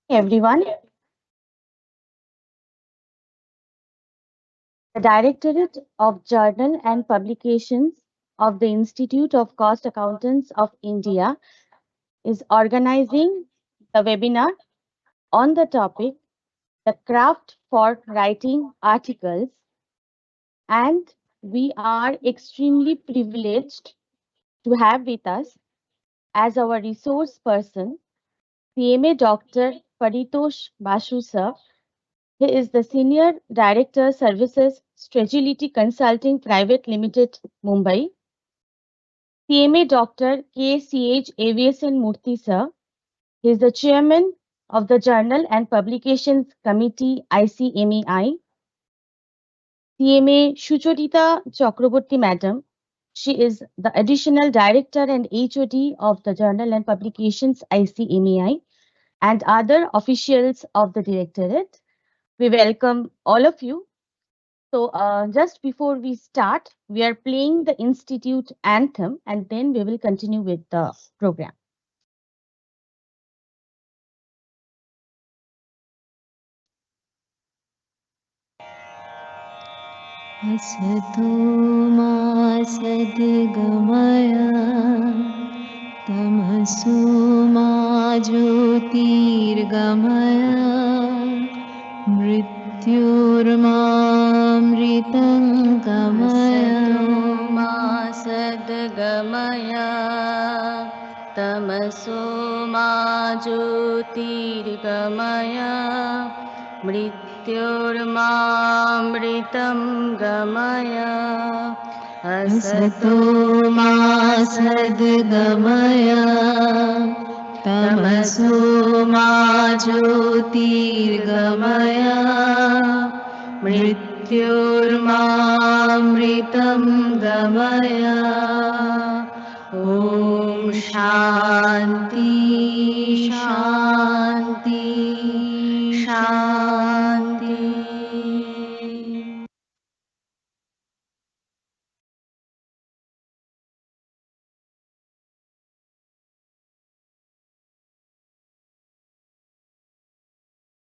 Everyone, the Directorate of Journal and Publications of the Institute of Cost Accountants of India is organizing the webinar on the topic The Craft for Writing Articles, and we are extremely privileged to have with us as our resource person CMA Dr. Paritosh Basu sir. He is the Senior Director Services Strategy Consulting Private Limited, Mumbai. CMA Dr. KCH Aviation Murthy sir. He is the Chairman of the Journal and Publications Committee ICMEI. CMA Shuchorita Chakraborty Madam. She is the Additional Director and HOD of the Journal and Publications ICMEI and other officials of the Directorate. We welcome all of you. So just before we start, we are playing the Institute anthem and then we will continue with the program. असतो मा सद्गमय तमसो मा ज्योतिर्गमय मृत्युर्मामृतं गमय मा सद्गमय तमसो मा ज्योतिर्गमय मृत्युर्मामृतं गमय असतो मा सद्गमय तमसो मा ज्योतिर्गमय मृत्युर्मामृतं गमय ॐ शान्ति शान्ति शान्ति।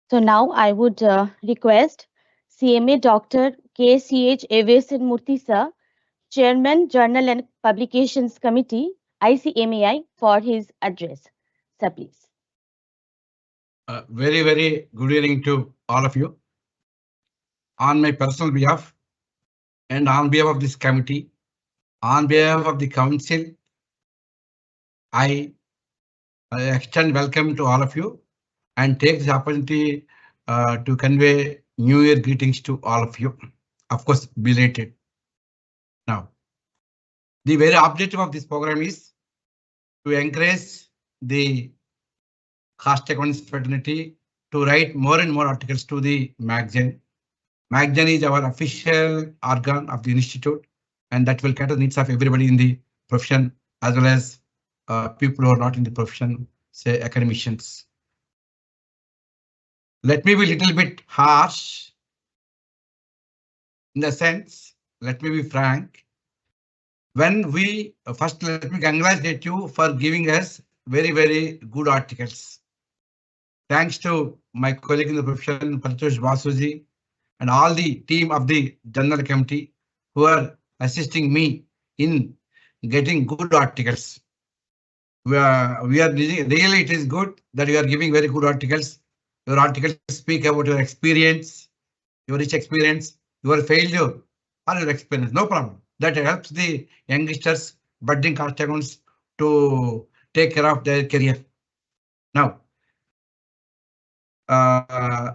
So now I would request CMA Dr. KCH Aviation Murthy sir, Chairman, Journal and Publications Committee, ICMAI, for his address. Sir, please. Very, very good evening to all of you. On my personal behalf and on behalf of this committee, on behalf of the council, I extend welcome to all of you and take this opportunity to convey New Year greetings to all of you. Of course, belated. Now, the very objective of this program is to encourage the cost accountants fraternity to write more and more articles to the magazine. Magazine is our official organ of the institute, and that will cater the needs of everybody in the profession as well as people who are not in the profession, say academicians. Let me be a little bit harsh in the sense, let me be frank. When we first let me congratulate you for giving us very, very good articles. Thanks to my colleague in the profession, Paritosh Basuji, and all the team of the Journal Committee who are assisting me in getting good articles. We are really, it is good that you are giving very good articles. Your articles speak about your experience, your rich experience, your failure, or your experience. No problem. That helps the youngsters, budding cost accountants to take care of their career. Now,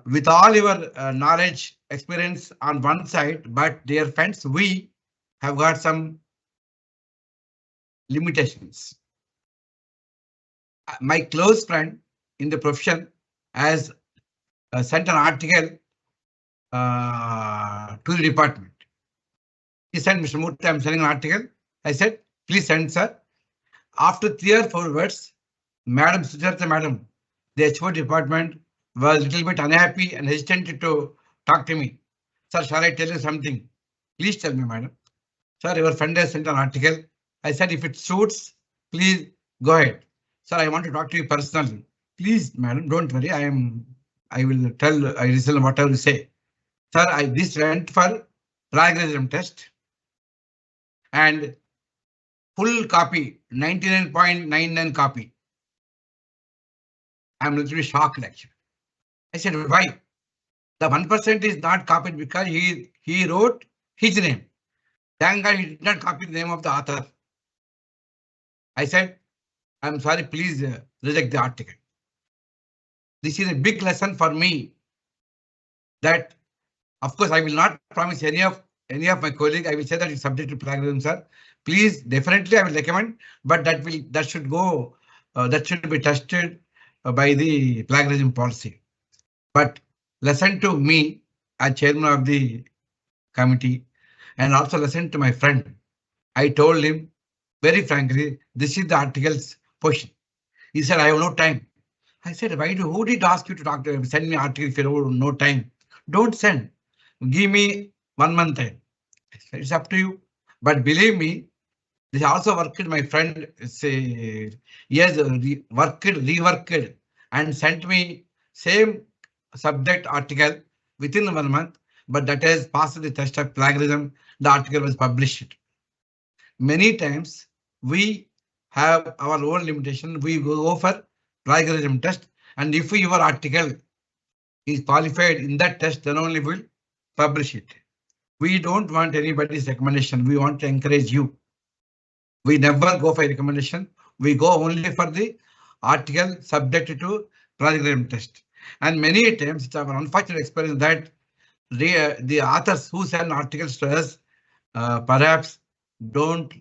with all your knowledge, experience on one side, but dear friends, we have got some limitations. My close friend in the profession has sent an article to the department. He sent, Mr. Murthy, I'm sending an article. I said, please send, sir. After 3 or 4 words, Madam Sujarta, Madam, the HO department was a little bit unhappy and hesitant to talk to me. Sir, shall I tell you something? Please tell me, madam. Sir, your friend has sent an article I said, if it suits, please go ahead. Sir, I want to talk to you personally. Please, madam, don't worry. I will tell, I listen whatever you say. Sir, this went for plagiarism test and full copy, 99.99 copy. I'm literally shocked actually. I said, why? The 1% is not copied because he wrote his name. Thank God he did not copy the name of the author. I said, I'm sorry, please reject the article. This is a big lesson for me that, of course, I will not promise any of my colleagues. I will say that it's subject to plagiarism, sir. Please, definitely, I will recommend, but that should go, that should be tested by the plagiarism policy. But listen to me as chairman of the committee, and also listen to my friend. I told him very frankly, this is the article's position. He said, I have no time. I said, who did ask you to talk to him? Send me article if you have no time. Don't send. Give me 1 month time. It's up to you. But believe me, this also worked. My friend say, yes, reworked and sent me same subject article within 1 month, but that has passed the test of plagiarism. The article was published. Many times we have our own limitation. We go for plagiarism test, and if your article is qualified in that test, then only we'll publish it. We don't want anybody's recommendation. We want to encourage you. We never go for recommendation. We go only for the article subject to plagiarism test. And many times it's our unfortunate experience that the authors who send articles to us perhaps don't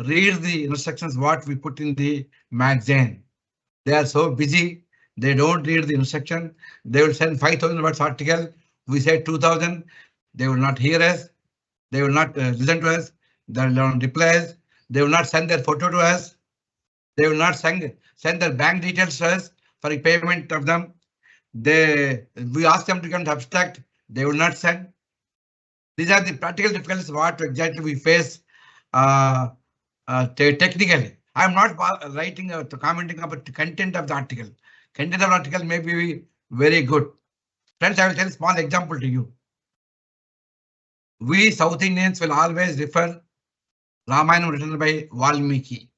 read the instructions what we put in the magazine. They are so busy, they don't read the instruction. They will send 5,000 words article. We say 2,000. They will not hear us. They will not listen to us. They will not reply us. They will not send their photo to us. They will not send their bank details to us for payment of them. We ask them to come to abstract. They will not send. These are the practical difficulties what exactly we face technically. I am not writing or commenting about the content of the article. Content of the article may be very good. Friends, I will tell a small example to you. We South Indians will always refer Ramayana written by Valmiki.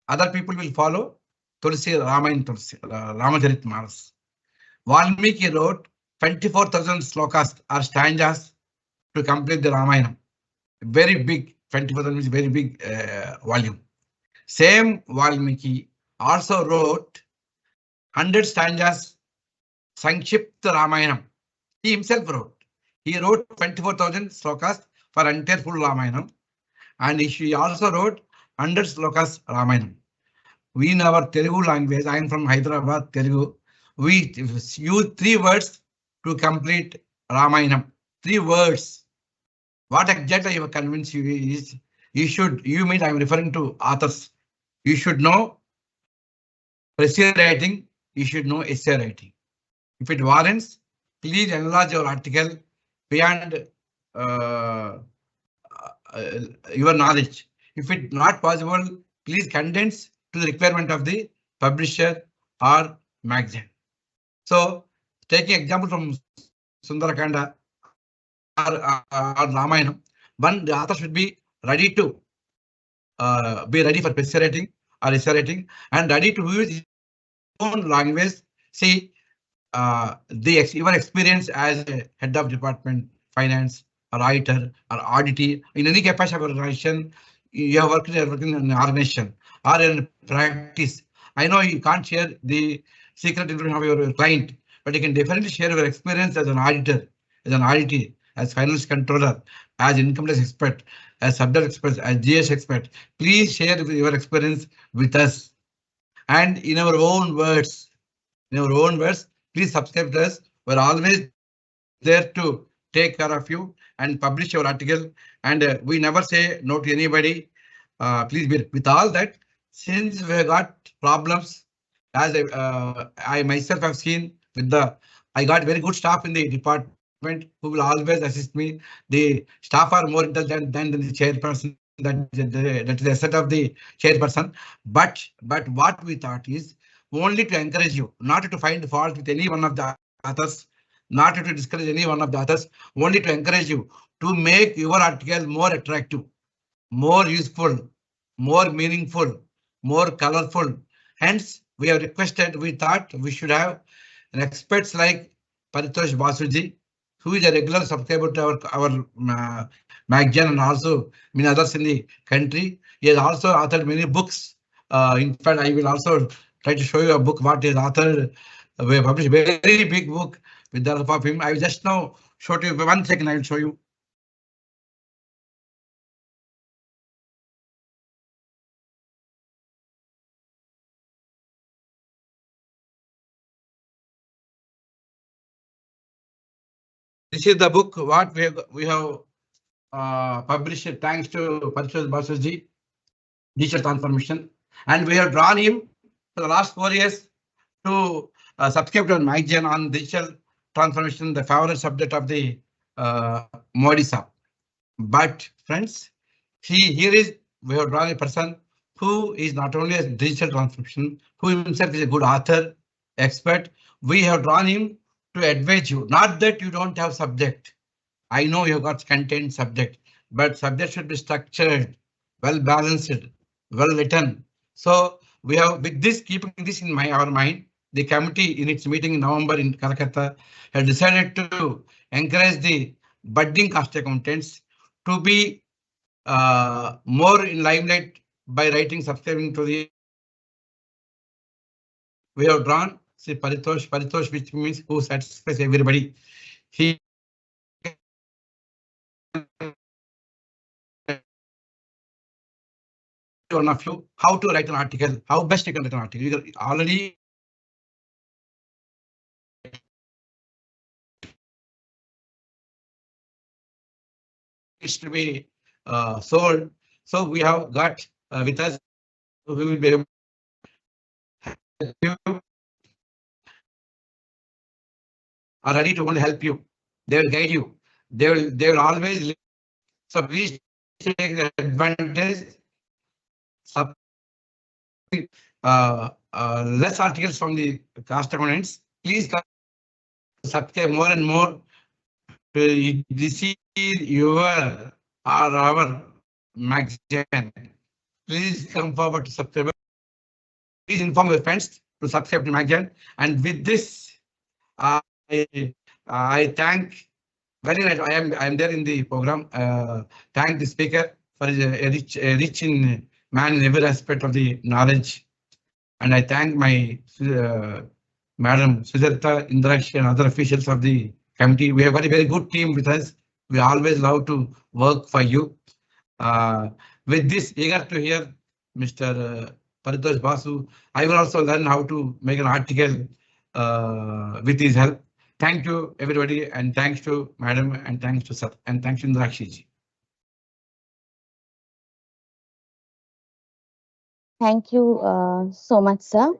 Other people will follow Tulsi Ramayana, Ramacharitmanas. Valmiki wrote 24,000 slokas or stanzas to complete the Ramayana. Very big, 24,000 is very big volume. Same Valmiki also wrote 100 stanzas, Sankshipta Ramayana. He himself wrote. He wrote 24,000 slokas for entire full Ramayana, and he also wrote 100 slokas Ramayana. We in our Telugu language, I am from Hyderabad, Telugu. We use 3 words to complete Ramayana. 3 words. What exactly I will convince you is you mean I'm referring to authors. You should know essay writing. You should know essay writing. If it warrants, please enlarge your article beyond your knowledge. If it not possible, please condense to the requirement of the publisher or magazine. So, taking example from Sundarakanda or Ramayana, the author should be ready to for essay writing or essay writing and ready to use his own language. See, even experience as a head of department, finance, or writer, or auditor, in any capacity of organization, you have worked in an organization or in practice. I know you can't share the secret information of your client, but you can definitely share your experience as an auditor, as finance controller, as income tax expert, as subject expert, as GS expert. Please share your experience with us and in our own words. Please subscribe to us. We're always there to take care of you and publish your article. And we never say no to anybody. Please be with all that. Since we got problems, as I myself have seen with I got very good staff in the department who will always assist me. The staff are more intelligent than the chairperson that is the asset of the chairperson. But what we thought is only to encourage you, not to find fault with any one of the authors, not to discourage any one of the authors, only to encourage you to make your article more attractive, more useful, more meaningful, more colorful. Hence, we have requested, we thought we should have experts like Paritosh Basuji, who is a regular subscriber to our magazine and also many others in the country. He has also authored many books. In fact, I will also try to show you a book what he has authored. We published a very big book with the help of him. I will just now show you 1 second. I will show you. This is the book what we have published thanks to Paritosh Basuji, Digital Transformation, and we have drawn him for the last 4 years to subscribe to our magazine on digital transformation, the favorite subject of the Modi Saab. But friends, here is we have drawn a person who is not only a digital transformation, who himself is a good author, expert. We have drawn him to advise you, not that you don't have subject. I know you have got content subject, but subject should be structured, well balanced, well written. So we have, with this, keeping this in our mind, the committee in its meeting in November in Calcutta had decided to encourage the budding cost accountants to be more in limelight by writing, subscribing to the. We have drawn see Paritosh, which means who satisfies everybody. He one of you how to write an article, how best you can write an article. You already it's to be sold. So we have got with us who will be able to are ready to only help you. They will guide you. They will always. So please take the advantage. Less articles from the cost accountants. Please subscribe more and more to receive your or our magazine. Please come forward to subscribe. Please inform your friends to subscribe to magazine. And with this, I thank very nice. I am there in the program. Thank the speaker for a rich in man in every aspect of the knowledge. And I thank my Madam Sujata, Indrakshi and other officials of the committee. We have got a very good team with us. We always love to work for you. With this, eager to hear Mr. Paritosh Basu. I will also learn how to make an article with his help. Thank you, everybody, and thanks to Madam, and thanks to Sat, and thanks to Indrakshi ji. Thank you so much, sir.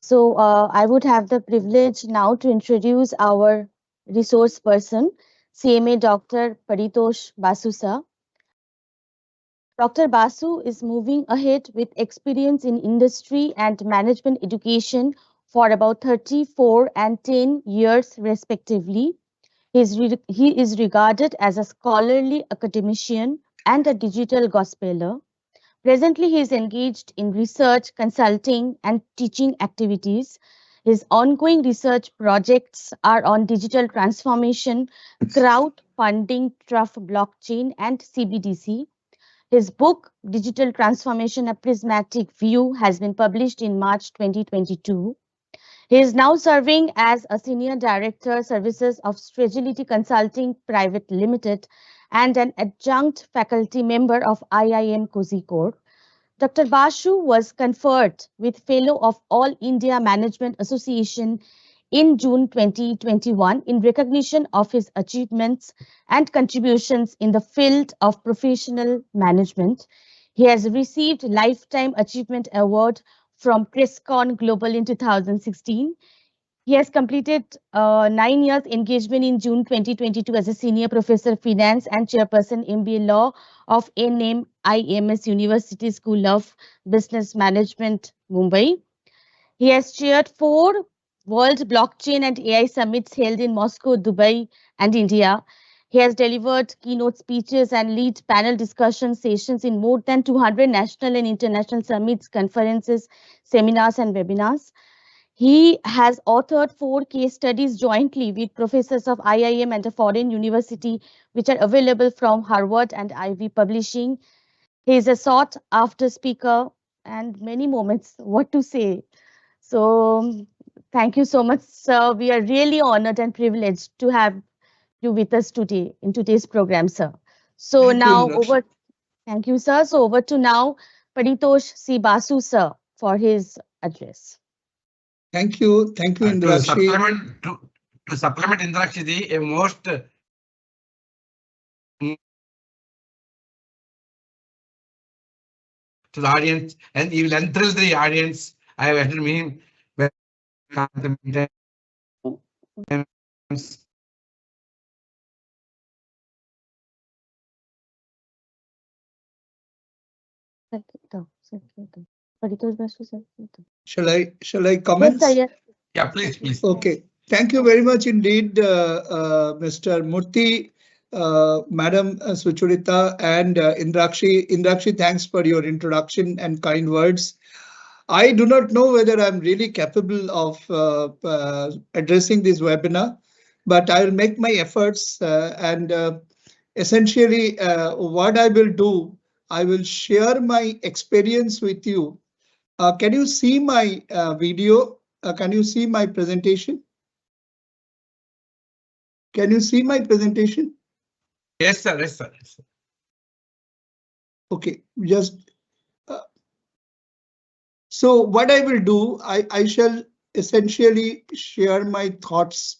So I would have the privilege now to introduce our resource person, CMA Dr. Paritosh Basu, sir. Dr. Basu is moving ahead with experience in industry and management education for about 34 and 10 years respectively. He is regarded as a scholarly academician and a digital gospeler. Presently, he is engaged in research, consulting, and teaching activities. His ongoing research projects are on digital transformation, crowdfunding, Truff blockchain, and CBDC. His book, Digital Transformation, A Prismatic View, has been published in March 2022. He is now serving as a Senior Director, Services of Stregility Consulting Private Limited and an adjunct faculty member of IIM Kozhikode. Dr. Basu was conferred with Fellow of All India Management Association in June 2021 in recognition of his achievements and contributions in the field of professional management. He has received Lifetime Achievement Award from Presscon Global in 2016. He has completed 9 years engagement in June 2022 as a senior professor finance and chairperson MBA law of NMIMS University School of Business Management, Mumbai. He has chaired 4 World Blockchain and AI Summits held in Moscow, Dubai, and India. He has delivered keynote speeches and lead panel discussion sessions in more than 200 national and international summits, conferences, seminars, and webinars. He has authored 4 case studies jointly with professors of IIM and a foreign university, which are available from Harvard and Ivy Publishing. He is a sought after speaker and many moments. What to say? So, thank you so much, sir. We are really honored and privileged to have you with us today in today's program, sir. So Thank you, now Indrakshi. thank you, sir. So over to now, Paritosh C. Basu, sir, for his address. Thank you, Indrakshi. To supplement Indrakshi, a most to the audience, and he will enthrall the audience. I have entered him. Shall I Yes, comment? sir, yes. Yeah, please. Okay. Thank you very much indeed, Mr. Murthy, Madam Sucharita, and Indrakshi. Indrakshi, thanks for your introduction and kind words. I do not know whether I'm really capable of addressing this webinar, but I will make my efforts and essentially what I will do, I will share my experience with you. Can you see my video? Can you see my presentation? Can you see my presentation? Yes, sir. Yes, sir. Yes, sir. Okay, just. So what I will do, I shall essentially share my thoughts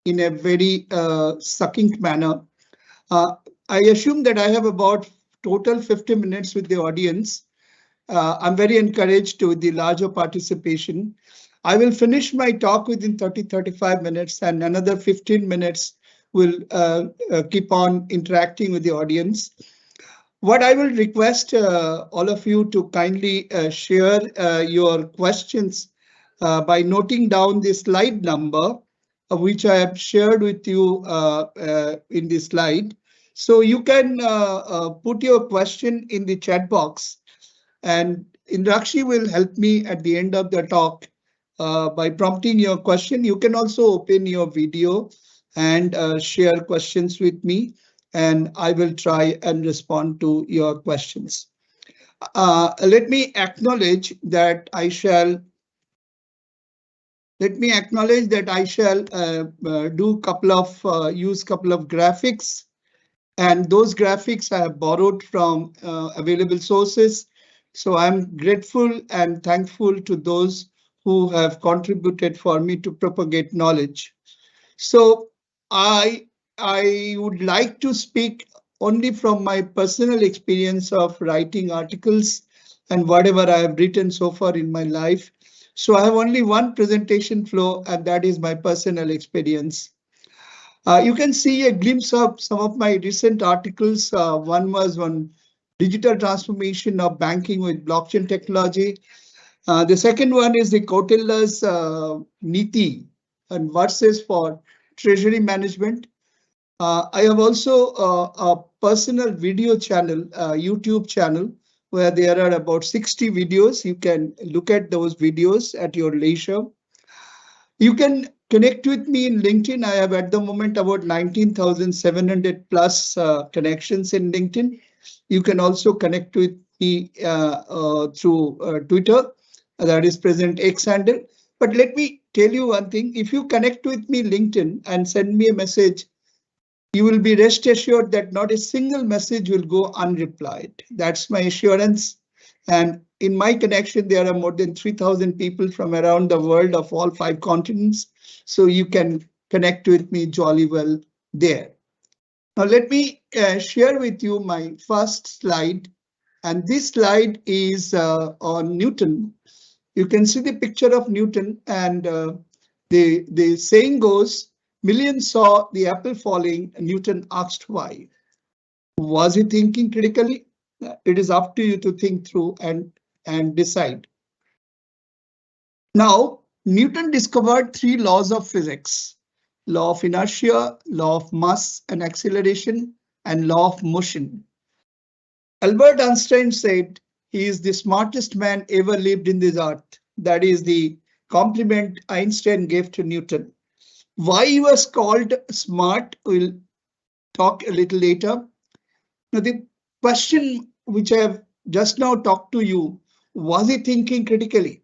in a very succinct manner. I assume that I have about total 50 minutes with the audience. I'm very encouraged with the larger participation. I will finish my talk within 30-35 minutes, and another 15 minutes will keep on interacting with the audience. What I will request all of you to kindly share your questions by noting down the slide number, which I have shared with you in the slide. So you can put your question in the chat box, and Indrakshi will help me at the end of the talk by prompting your question. You can also open your video and share questions with me, and I will try and respond to your questions. Let me acknowledge that I shall do couple of use couple of graphics, and those graphics I have borrowed from available sources. So I'm grateful and thankful to those who have contributed for me to propagate knowledge. So I would like to speak only from my personal experience of writing articles and whatever I have written so far in my life. So I have only one presentation flow, and that is my personal experience. You can see a glimpse of some of my recent articles. One was on digital transformation of banking with blockchain technology. The second one is the Kautilya's Niti and verses for treasury management. I have also a personal video channel, YouTube channel, where there are about 60 videos. You can look at those videos at your leisure. You can connect with me in LinkedIn. I have at the moment about 19,700 plus connections in LinkedIn. You can also connect with me through Twitter, that is present X handle. But let me tell you one thing, if you connect with me LinkedIn and send me a message, you will be rest assured that not a single message will go unreplied. That's my assurance. And in my connection, there are more than 3,000 people from around the world of all 5 continents. So you can connect with me jolly well there. Now let me share with you my first slide. And this slide is on Newton. You can see the picture of Newton, and The saying goes, millions saw the apple falling, and Newton asked why. Was he thinking critically? It is up to you to think through and decide. Now, Newton discovered three laws of physics: law of inertia, law of mass and acceleration, and law of motion. Albert Einstein said he is the smartest man ever lived in this earth. That is the compliment Einstein gave to Newton. Why he was called smart, we'll talk a little later. Now, the question which I have just now talked to you, was he thinking critically?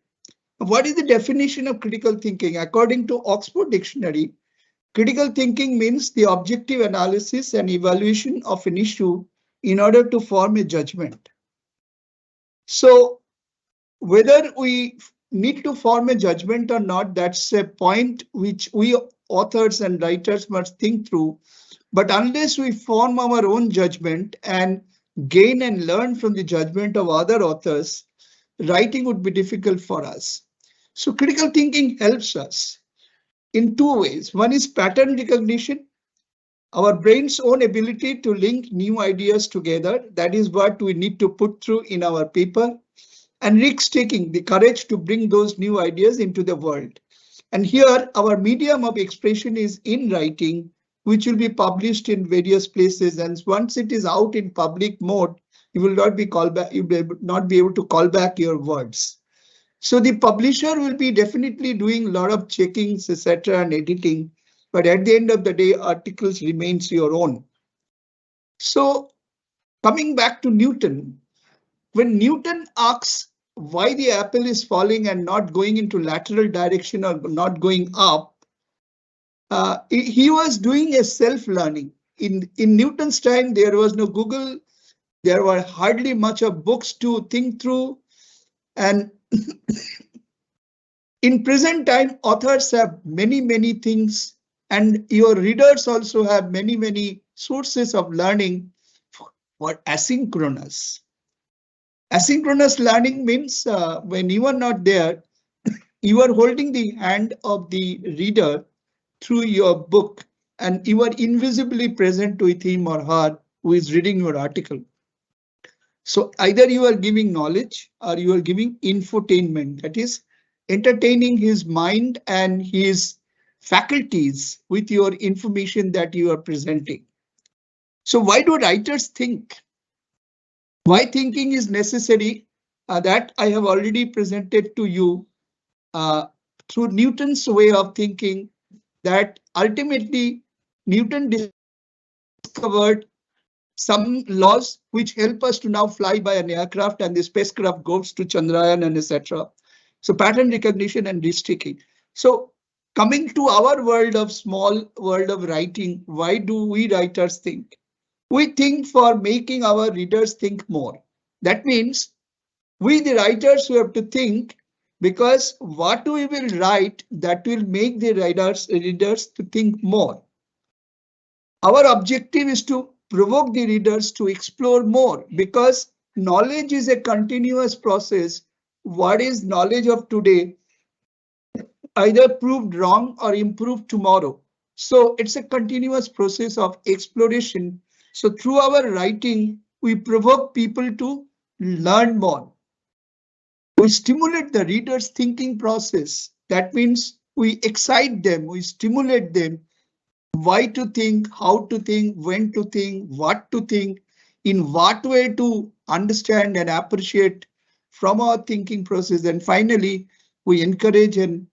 What is the definition of critical thinking? According to Oxford Dictionary, critical thinking means the objective analysis and evaluation of an issue in order to form a judgment. So whether we need to form a judgment or not, that's a point which we authors and writers must think through. But unless we form our own judgment and gain and learn from the judgment of other authors, writing would be difficult for us. So critical thinking helps us in two ways. One is pattern recognition, our brain's own ability to link new ideas together. That is what we need to put through in our paper. And risk-taking, the courage to bring those new ideas into the world. And here our medium of expression is in writing, which will be published in various places. And once it is out in public mode, you will not be called back, you will not be able to call back your words. So the publisher will be definitely doing a lot of checkings, etc. and editing. But at the end of the day, articles remains your own. So coming back to Newton, when Newton asks why the apple is falling and not going into lateral direction or not going up, he was doing a self-learning. In Newton's time, there was no Google. There were hardly much of books to think through. And in present time, authors have many things, and your readers also have many sources of learning for asynchronous. Asynchronous learning means when you are not there, you are holding the hand of the reader through your book, and you are invisibly present with him or her who is reading your article. So either you are giving knowledge or you are giving infotainment, that is entertaining his mind and his faculties with your information that you are presenting. So why do writers think? Why thinking is necessary? That I have already presented to you through Newton's way of thinking, that ultimately Newton discovered some laws which help us to now fly by an aircraft, and the spacecraft goes to Chandrayaan and etc. So pattern recognition and risk-taking. So coming to our world of small world of writing, why do we writers think? We think for making our readers think more. That means we the writers who have to think, because what we will write that will make the readers to think more. Our objective is to provoke the readers to explore more, because knowledge is a continuous process. What is knowledge of today either proved wrong or improved tomorrow. So it's a continuous process of exploration. So through our writing, we provoke people to learn more. We stimulate the reader's thinking process. That means we excite them, we stimulate them. Why to think, how to think, when to think, what to think, in what way to understand and appreciate from our thinking process. And finally, we encourage and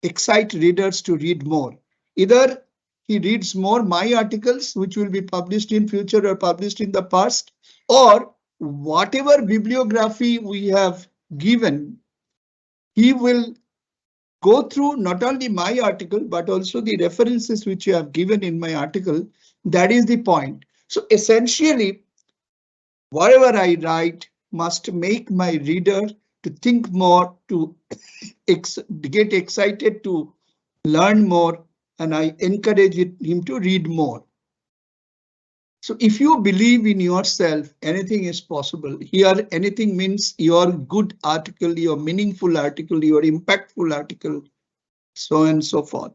excite readers to read more. Either he reads more my articles, which will be published in future or published in the past, or whatever bibliography we have given, he will go through not only my article, but also the references which you have given in my article. That is the point. So essentially, whatever I write must make my reader to think more, to get excited to learn more, and I encourage him to read more. So if you believe in yourself, anything is possible. Here, anything means your good article, your meaningful article, your impactful article. so on and so forth.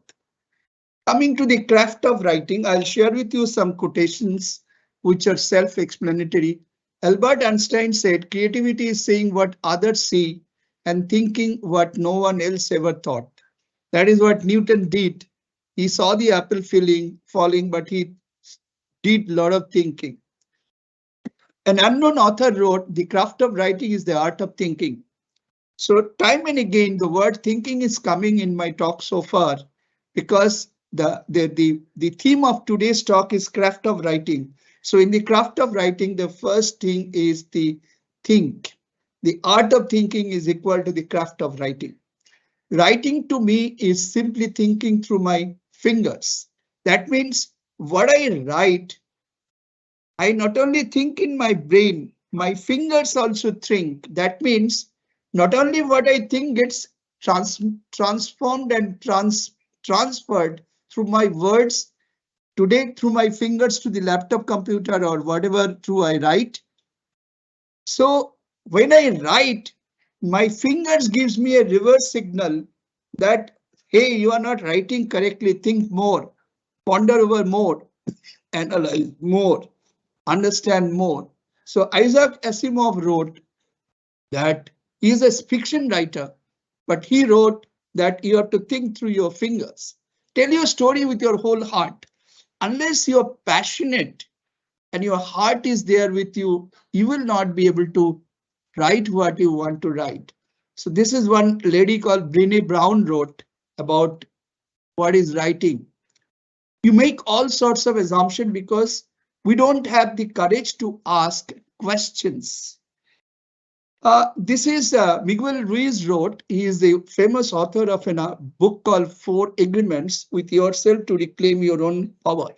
Coming to the craft of writing, I'll share with you some quotations which are self-explanatory. Albert Einstein said, creativity is seeing what others see and thinking what no one else ever thought. That is what Newton did. He saw the apple falling, but he did a lot of thinking. An unknown author wrote, the craft of writing is the art of thinking. So time and again, the word thinking is coming in my talk so far because the theme of today's talk is craft of writing. So in the craft of writing, the first thing is the think. The art of thinking is equal to the craft of writing. Writing to me is simply thinking through my fingers. That means what I write, I not only think in my brain, my fingers also think. That means not only what I think gets transformed and transferred through my words today through my fingers to the laptop computer or whatever through I write. So when I write, my fingers gives me a reverse signal that, hey, you are not writing correctly, think more, ponder over more, analyze more, understand more. So Isaac Asimov wrote that he is a fiction writer, but he wrote that you have to think through your fingers. Tell your story with your whole heart. Unless you're passionate and your heart is there with you, you will not be able to write what you want to write. So this is one lady called Brené Brown wrote about what is writing. You make all sorts of assumptions because we don't have the courage to ask questions. This is Miguel Ruiz wrote. He is the famous author of a book called 4 Agreements with Yourself to Reclaim Your Own Power.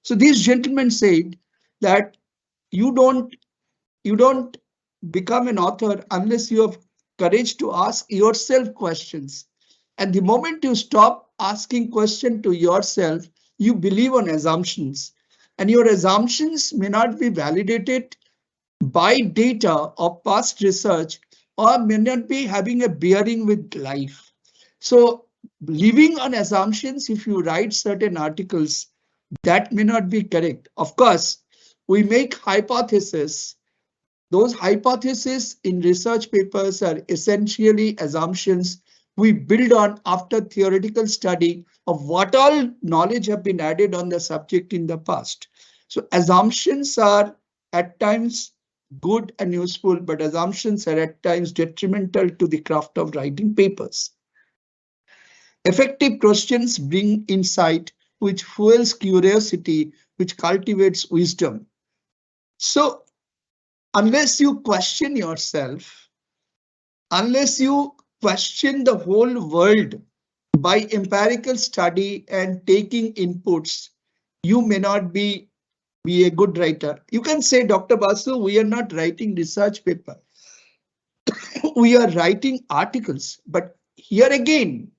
So these gentlemen said that you don't become an author unless you have courage to ask yourself questions. And the moment you stop asking questions to yourself, you believe on assumptions. And your assumptions may not be validated by data or past research or may not be having a bearing with life. So living on assumptions, if you write certain articles, that may not be correct. Of course, we make hypotheses. Those hypotheses in research papers are essentially assumptions we build on after theoretical study of what all knowledge have been added on the subject in the past. So assumptions are at times good and useful, but assumptions are at times detrimental to the craft of writing papers. Effective questions bring insight, which fuels curiosity, which cultivates wisdom. So unless you question yourself, unless you question the whole world by empirical study and taking inputs, you may not be a good writer. You can say, Dr. Basu, we are not writing research paper. We are writing articles, but here again,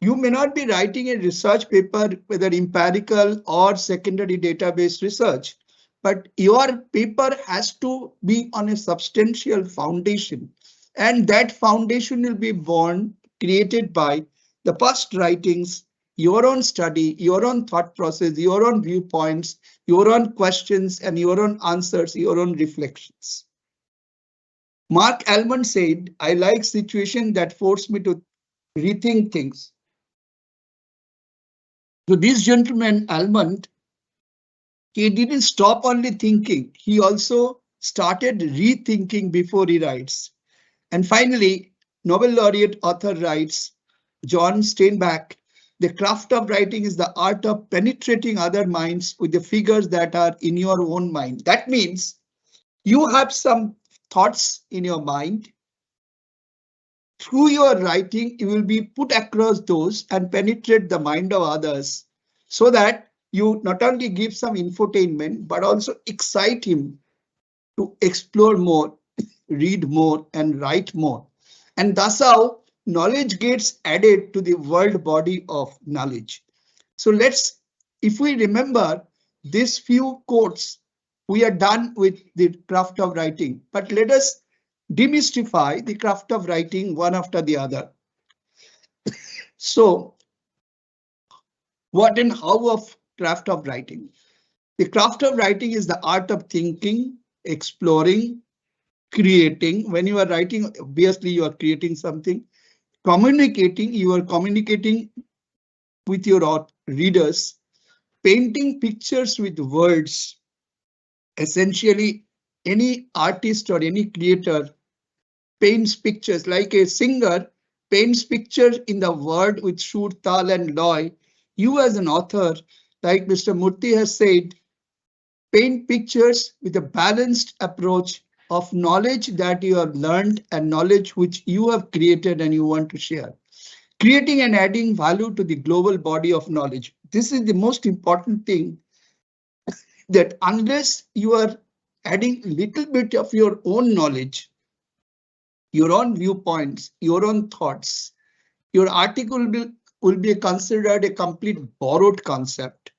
you may not be writing a research paper, whether empirical or secondary database research, but your paper has to be on a substantial foundation. And that foundation will be created by the past writings, your own study, your own thought process, your own viewpoints, your own questions, and your own answers, your own reflections. Mark Almond said, I like situations that force me to rethink things. So this gentleman, Almond, he didn't stop only thinking, he also started rethinking before he writes. And finally, Nobel laureate author writes, John Steinbeck, the craft of writing is the art of penetrating other minds with the figures that are in your own mind. That means you have some thoughts in your mind. Through your writing, you will be put across those and penetrate the mind of others so that you not only give some infotainment, but also excite him to explore more, read more, and write more. And that's how knowledge gets added to the world body of knowledge. So if we remember these few quotes, we are done with the craft of writing, but let us demystify the craft of writing one after the other. So what and how of craft of writing? The craft of writing is the art of thinking, exploring, creating. When you are writing, obviously you are creating something. Communicating, you are communicating with your readers. Painting pictures with words. Essentially, any artist or any creator paints pictures, like a singer paints pictures in the word with Shur, Tal and Loy. You as an author, like Mr. Murthy has said, paint pictures with a balanced approach of knowledge that you have learned and knowledge which you have created and you want to share. Creating and adding value to the global body of knowledge. This is the most important thing, that unless you are adding little bit of your own knowledge, your own viewpoints, your own thoughts, your article will be considered a complete borrowed concept.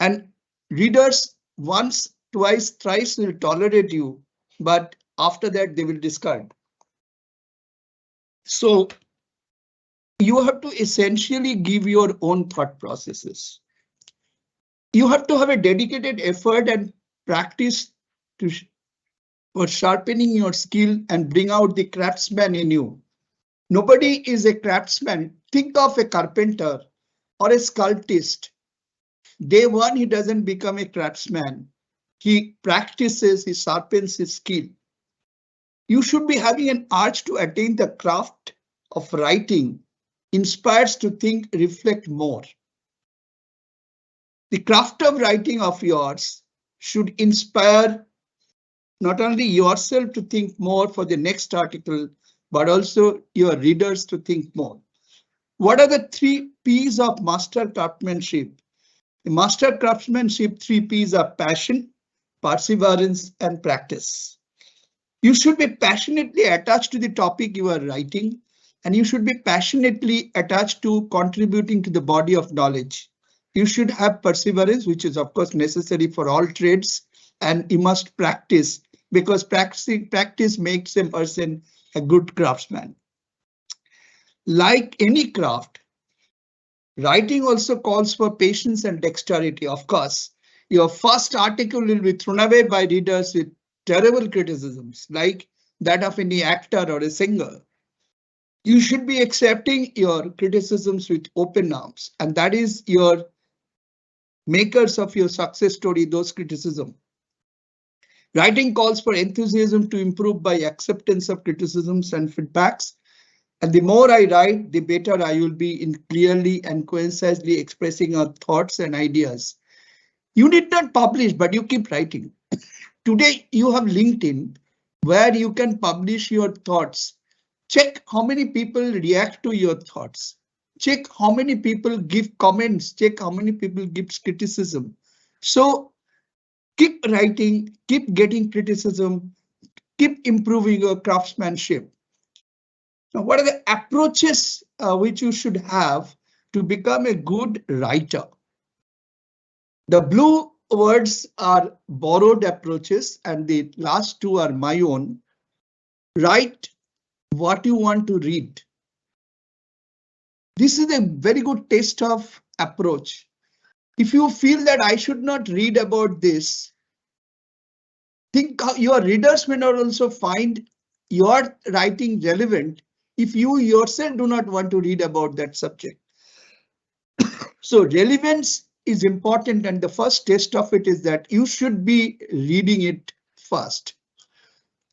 And readers once, twice, thrice will tolerate you, but after that they will discard. So you have to essentially give your own thought processes. You have to have a dedicated effort and practice for sharpening your skill and bring out the craftsman in you. Nobody is a craftsman. Think of a carpenter or a sculptist. Day one, he doesn't become a craftsman. He practices, he sharpens his skill. You should be having an urge to attain the craft of writing, inspires to think, reflect more. The craft of writing of yours should inspire not only yourself to think more for the next article, but also your readers to think more. What are the 3 P's of master craftsmanship? The master craftsmanship 3 P's are passion, perseverance, and practice. You should be passionately attached to the topic you are writing, and you should be passionately attached to contributing to the body of knowledge. You should have perseverance, which is of course necessary for all trades, and you must practice, because practice makes a person a good craftsman. Like any craft, writing also calls for patience and dexterity. Of course, your first article will be thrown away by readers with terrible criticisms, like that of any actor or a singer. You should be accepting your criticisms with open arms, and that is your makers of your success story, those criticisms. Writing calls for enthusiasm to improve by acceptance of criticisms and feedbacks. And the more I write, the better I will be in clearly and concisely expressing our thoughts and ideas. You need not publish, but you keep writing. Today, you have LinkedIn, where you can publish your thoughts. Check how many people react to your thoughts. Check how many people give comments. Check how many people give criticism. So keep writing, keep getting criticism, keep improving your craftsmanship. Now, what are the approaches which you should have to become a good writer? The blue words are borrowed approaches, and the last 2 are my own. Write what you want to read. This is a very good test of approach. If you feel that I should not read about this, think how your readers may not also find your writing relevant if you yourself do not want to read about that subject. So relevance is important, and the first test of it is that you should be reading it first.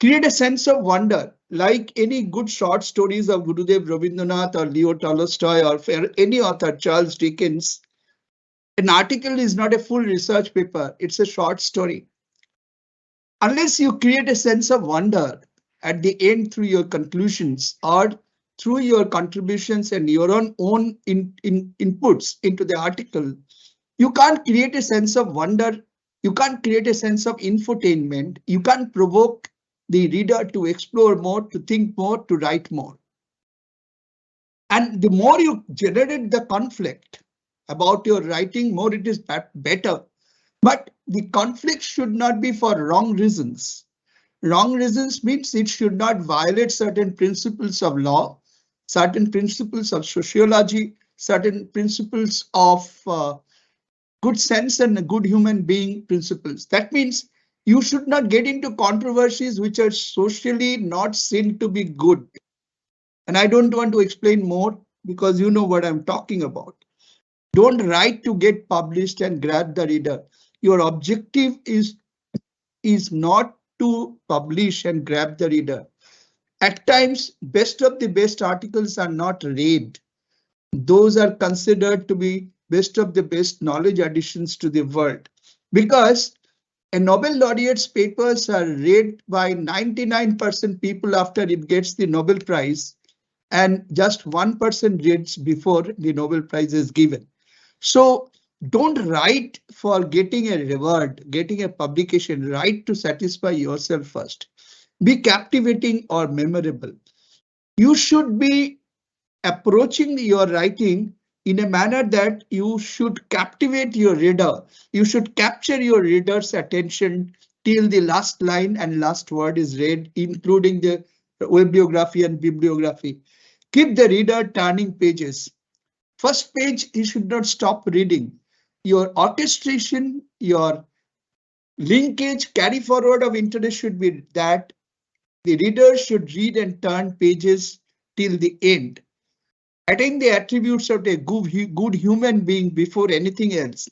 Create a sense of wonder, like any good short stories of Gurudev Rabindranath or Leo Tolstoy or any author, Charles Dickens. An article is not a full research paper, it's a short story. Unless you create a sense of wonder at the end through your conclusions or through your contributions and your own inputs into the article, you can't create a sense of wonder, you can't create a sense of infotainment, you can't provoke the reader to explore more, to think more, to write more. And the more you generate the conflict about your writing, more it is better. But the conflict should not be for wrong reasons. Wrong reasons means it should not violate certain principles of law. certain principles of sociology, certain principles of good sense and a good human being principles. That means you should not get into controversies which are socially not seen to be good. And I don't want to explain more because you know what I'm talking about. Don't write to get published and grab the reader. Your objective is not to publish and grab the reader. At times, best of the best articles are not read. Those are considered to be best of the best knowledge additions to the world, because a Nobel laureate's papers are read by 99% people after it gets the Nobel Prize, and just 1% reads before the Nobel Prize is given. So don't write for getting a reward, getting a publication. Write to satisfy yourself first. Be captivating or memorable. You should be approaching your writing in a manner that you should captivate your reader. You should capture your reader's attention till the last line and last word is read, including the bibliography and bibliography. Keep the reader turning pages. First page, he should not stop reading. Your orchestration, your linkage, carry forward of interest should be that the reader should read and turn pages till the end. Attain the attributes of a good human being before anything else.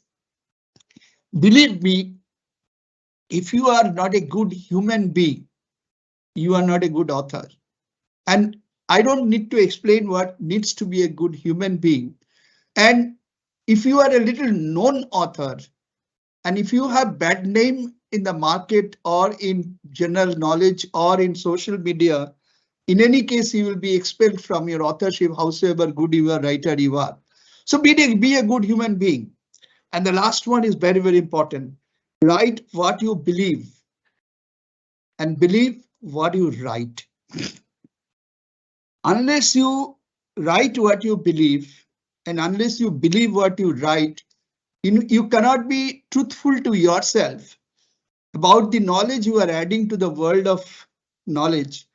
Believe me, if you are not a good human being, you are not a good author. And I don't need to explain what needs to be a good human being. And if you are a little known author, and if you have bad name in the market or in general knowledge or in social media, in any case, you will be expelled from your authorship, howsoever good you are, writer you are. So be a good human being. And the last one is very, very important. Write what you believe and believe what you write. Unless you write what you believe and unless you believe what you write, you cannot be truthful to yourself about the knowledge you are adding to the world of knowledge.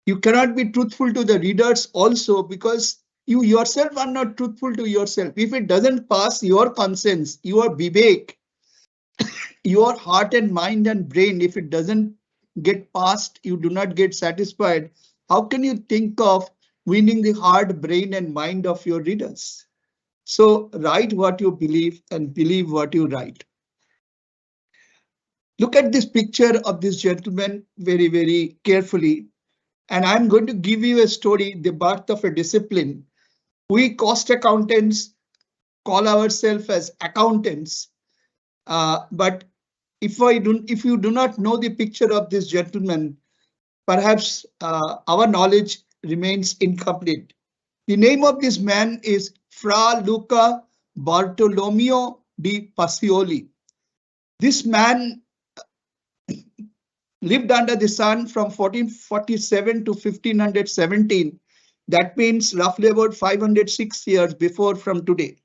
You cannot be truthful to the readers also because you yourself are not truthful to yourself. If it doesn't pass your conscience, your vivek, your heart and mind and brain, if it doesn't get past, you do not get satisfied. How can you think of winning the heart, brain and mind of your readers? So write what you believe and believe what you write. Look at this picture of this gentleman very, very carefully. And I'm going to give you a story, the birth of a discipline. We cost accountants call ourselves as accountants. But if you do not know the picture of this gentleman, perhaps our knowledge remains incomplete. The name of this man is Fra Luca Bartolomeo di Pacioli. This man lived under the sun from 1447 to 1517. That means roughly about 506 years before from today.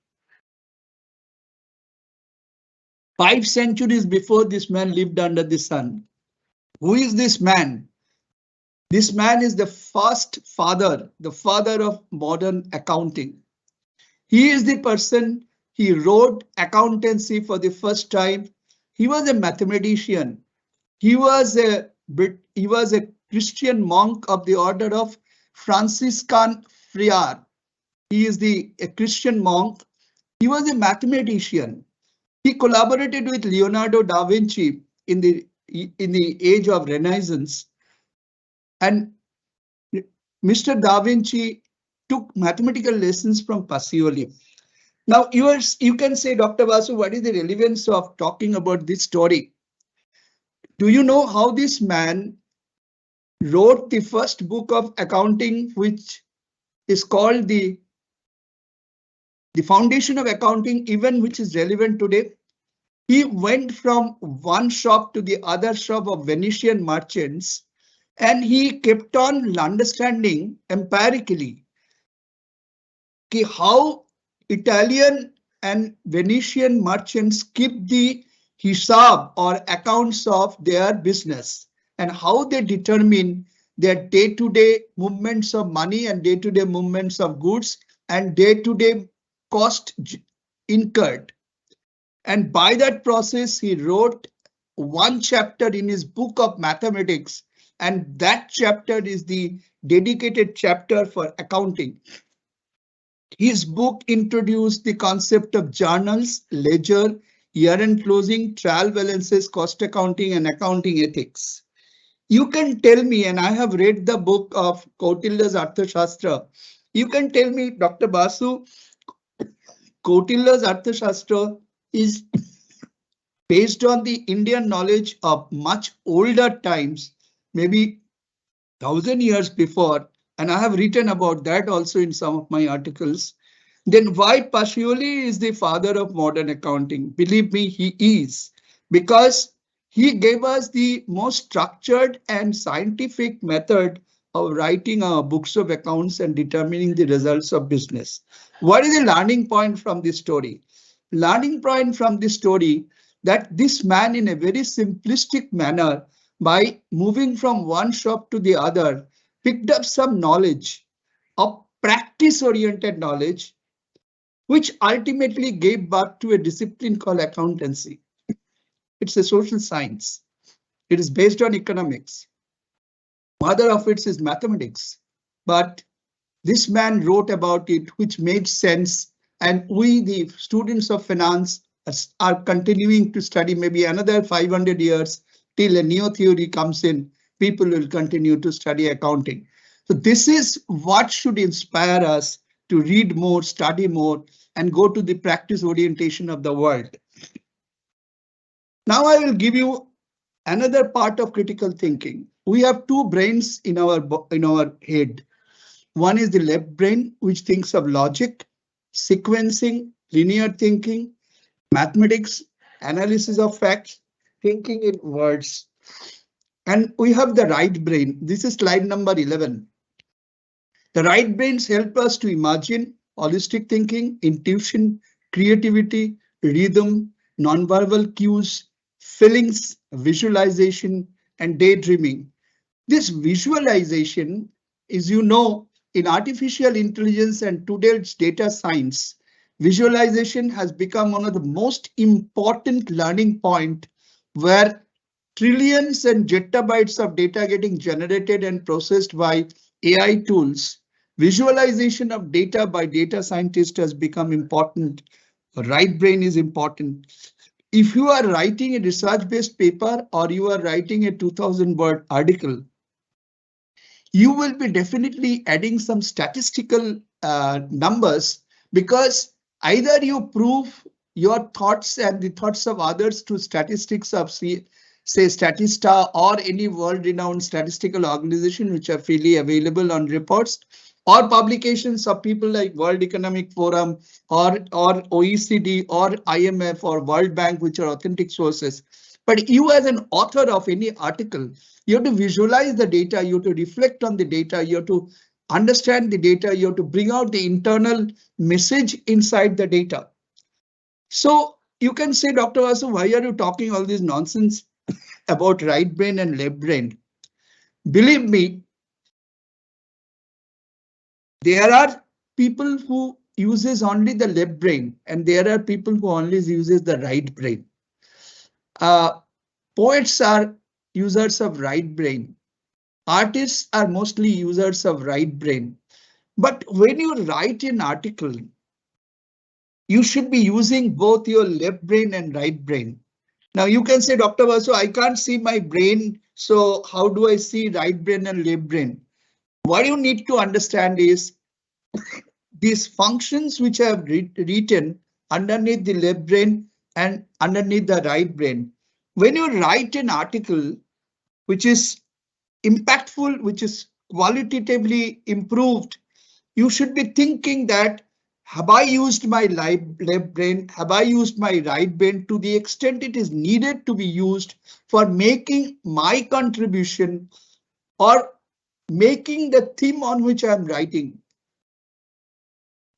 5 centuries before this man lived under the sun. Who is this man? This man is the first father, the father of modern accounting. He is the person, he wrote accountancy for the first time. He was a mathematician. He was a Christian monk of the order of Franciscan Friar. He is a Christian monk. He was a mathematician. He collaborated with Leonardo da Vinci in the age of Renaissance. And Mr. Da Vinci took mathematical lessons from Pacioli. Now you can say, Dr. Basu, what is the relevance of talking about this story? Do you know how this man wrote the first book of accounting, which is called the foundation of accounting, even which is relevant today? He went from one shop to the other shop of Venetian merchants, and he kept on understanding empirically how Italian and Venetian merchants keep the hisab or accounts of their business and how they determine their day-to-day movements of money and day-to-day movements of goods and day-to-day cost incurred. And by that process, he wrote one chapter in his book of mathematics, and that chapter is the dedicated chapter for accounting. His book introduced the concept of journals, ledger, year-end closing, trial balances, cost accounting, and accounting ethics. You can tell me, and I have read the book of Kautilya's Arthashastra. You can tell me, Dr. Basu, Kautilya's Arthashastra is based on the Indian knowledge of much older times, maybe 1,000 years before, and I have written about that also in some of my articles. Then why Pacioli is the father of modern accounting? Believe me, he is, because he gave us the most structured and scientific method of writing our books of accounts and determining the results of business. What is the learning point from this story? Learning point from this story that this man, in a very simplistic manner, by moving from one shop to the other, picked up some knowledge, of practice-oriented knowledge, which ultimately gave birth to a discipline called accountancy. It's a social science. It is based on economics. Mother of it is mathematics. But this man wrote about it, which made sense. And we, the students of finance, are continuing to study maybe another 500 years till a neo theory comes in. People will continue to study accounting. So this is what should inspire us to read more, study more, and go to the practice orientation of the world. Now I will give you another part of critical thinking. We have two brains in our head. One is the left brain, which thinks of logic, sequencing, linear thinking, mathematics, analysis of facts, thinking in words. And we have the right brain. This is slide number 11. The right brains help us to imagine, holistic thinking, intuition, creativity, rhythm, nonverbal cues, feelings, visualization, and daydreaming. This visualization is, you know, in artificial intelligence and today's data science, visualization has become one of the most important learning point where trillions and zettabytes of data getting generated and processed by AI tools. Visualization of data by data scientists has become important. Right brain is important. If you are writing a research-based paper or you are writing a 2000-word article, you will be definitely adding some statistical numbers, because either you prove your thoughts and the thoughts of others to statistics of, say Statista or any world-renowned statistical organization which are freely available on reports, or publications of people like World Economic Forum or OECD or IMF or World Bank, which are authentic sources. But you as an author of any article, you have to visualize the data, you have to reflect on the data, you have to understand the data, you have to bring out the internal message inside the data. So you can say, Dr. Vasu, why are you talking all this nonsense about right brain and left brain? Believe me, there are people who uses only the left brain and there are people who only uses the right brain. Poets are users of right brain. Artists are mostly users of right brain. But when you write an article, you should be using both your left brain and right brain. Now you can say, Dr. Vasu, I can't see my brain, so how do I see right brain and left brain? What you need to understand is these functions which I have written underneath the left brain and underneath the right brain. When you write an article which is impactful, which is qualitatively improved, you should be thinking that, have I used my left brain? Have I used my right brain to the extent it is needed to be used for making my contribution or making the theme on which I am writing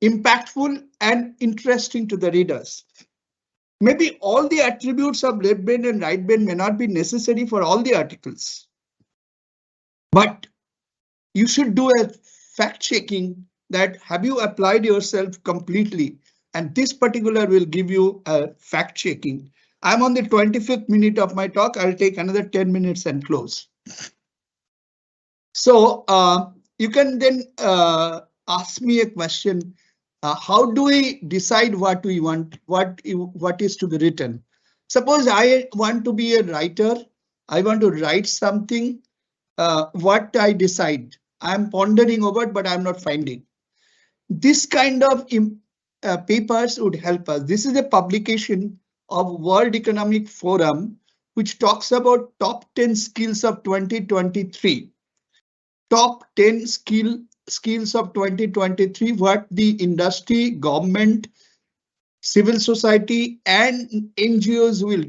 impactful and interesting to the readers? Maybe all the attributes of left brain and right brain may not be necessary for all the articles. But you should do a fact checking that have you applied yourself completely, and this particular will give you a fact checking. I'm on the 25th minute of my talk. I'll take another 10 minutes and close. So you can then ask me a question. How do we decide what we want, what is to be written? Suppose I want to be a writer. I want to write something. What I decide, I'm pondering over, but I'm not finding. This kind of papers would help us. This is a publication of World Economic Forum, which talks about top 10 skills of 2023. Top 10 skills of 2023, what the industry, government, civil society and NGOs will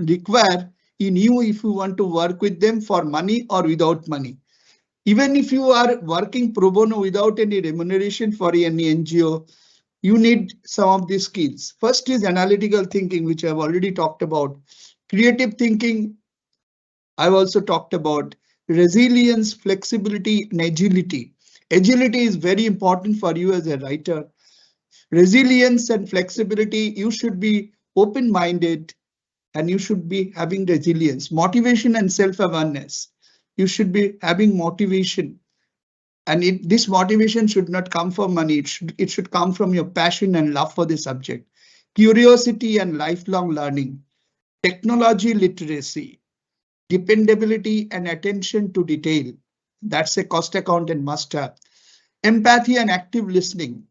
require in you if you want to work with them for money or without money. Even if you are working pro bono without any remuneration for any NGO, you need some of these skills. First is analytical thinking, which I've already talked about. Creative thinking, I've also talked about. Resilience, flexibility, and agility. Agility is very important for you as a writer. Resilience and flexibility, you should be open-minded and you should be having resilience. Motivation and self-awareness, you should be having motivation. And this motivation should not come from money, it should come from your passion and love for the subject. Curiosity and lifelong learning. Technology literacy. Dependability and attention to detail. That's a cost accountant must have. Empathy and active listening.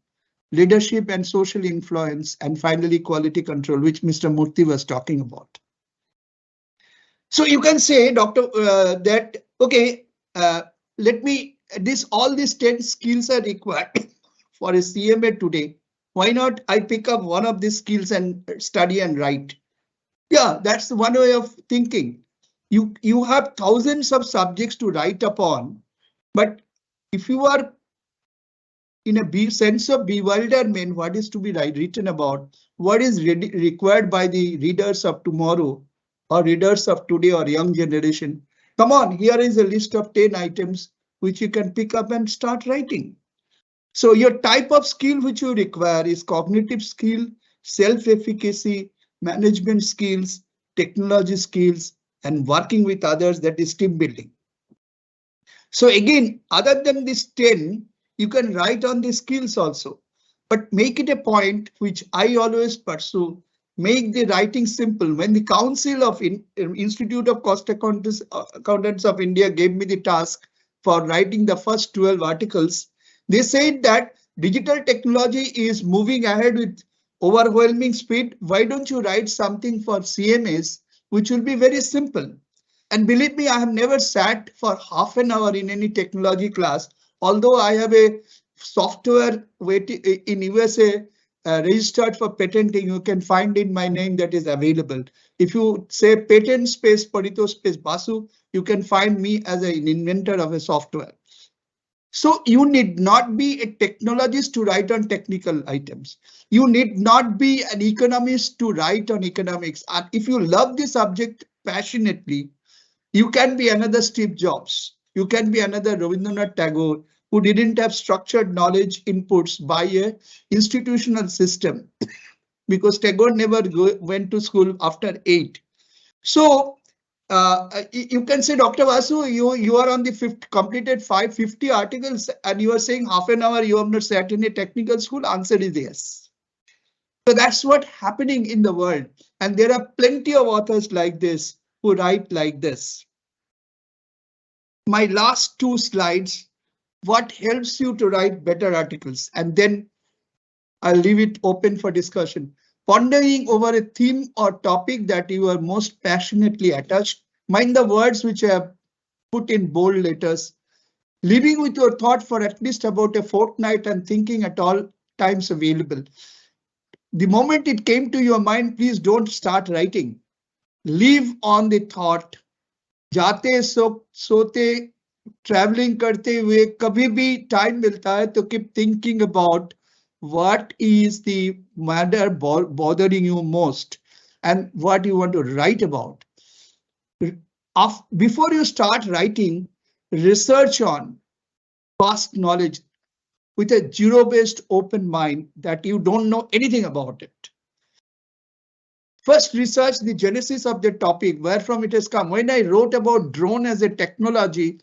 Leadership and social influence, and finally quality control, which Mr. Murthy was talking about. So you can say, Doctor, that okay, all these 10 skills are required for a CMA today. Why not I pick up one of these skills and study and write? Yeah, that's one way of thinking. You have thousands of subjects to write upon, but if you are in a sense of bewilderment, what is to be written about, what is required by the readers of tomorrow or readers of today or young generation, come on, here is a list of 10 items which you can pick up and start writing. So your type of skill which you require is cognitive skill, self-efficacy, management skills, technology skills, and working with others, that is team building. So again, other than this 10, you can write on the skills also, but make it a point which I always pursue. Make the writing simple. When the Council of Institute of Cost Accountants of India gave me the task for writing the first 12 articles, they said that digital technology is moving ahead with overwhelming speed. Why don't you write something for CMAs which will be very simple? And believe me, I have never sat for half an hour in any technology class, although I have a software in USA registered for patenting. You can find in my name that is available. If you say patent space Parito space Basu, you can find me as an inventor of a software. So you need not be a technologist to write on technical items. You need not be an economist to write on economics. And if you love the subject passionately, you can be another Steve Jobs. You can be another Rabindranath Tagore, who didn't have structured knowledge inputs by a institutional system, because Tagore never went to school after 8. So you can say, Dr. Vasu, you are on the completed 550 articles and you are saying half an hour you have not sat in a technical school. Answer is yes. So that's what's happening in the world. And there are plenty of authors like this who write like this. My last 2 slides, what helps you to write better articles? And then I'll leave it open for discussion. Pondering over a theme or topic that you are most passionately attached. Mind the words which I have put in bold letters. Living with your thought for at least about a fortnight and thinking at all times available. The moment it came to your mind, please don't start writing. Live on the thought. जाते सोते traveling करते हुए कभी भी time मिलता है तो keep thinking about what is the matter bothering you most and what you want to write about. Before you start writing, research on vast knowledge with a zero-based open mind that you don't know anything about it. First, research the genesis of the topic, where from it has come. When I wrote about drone as a technology,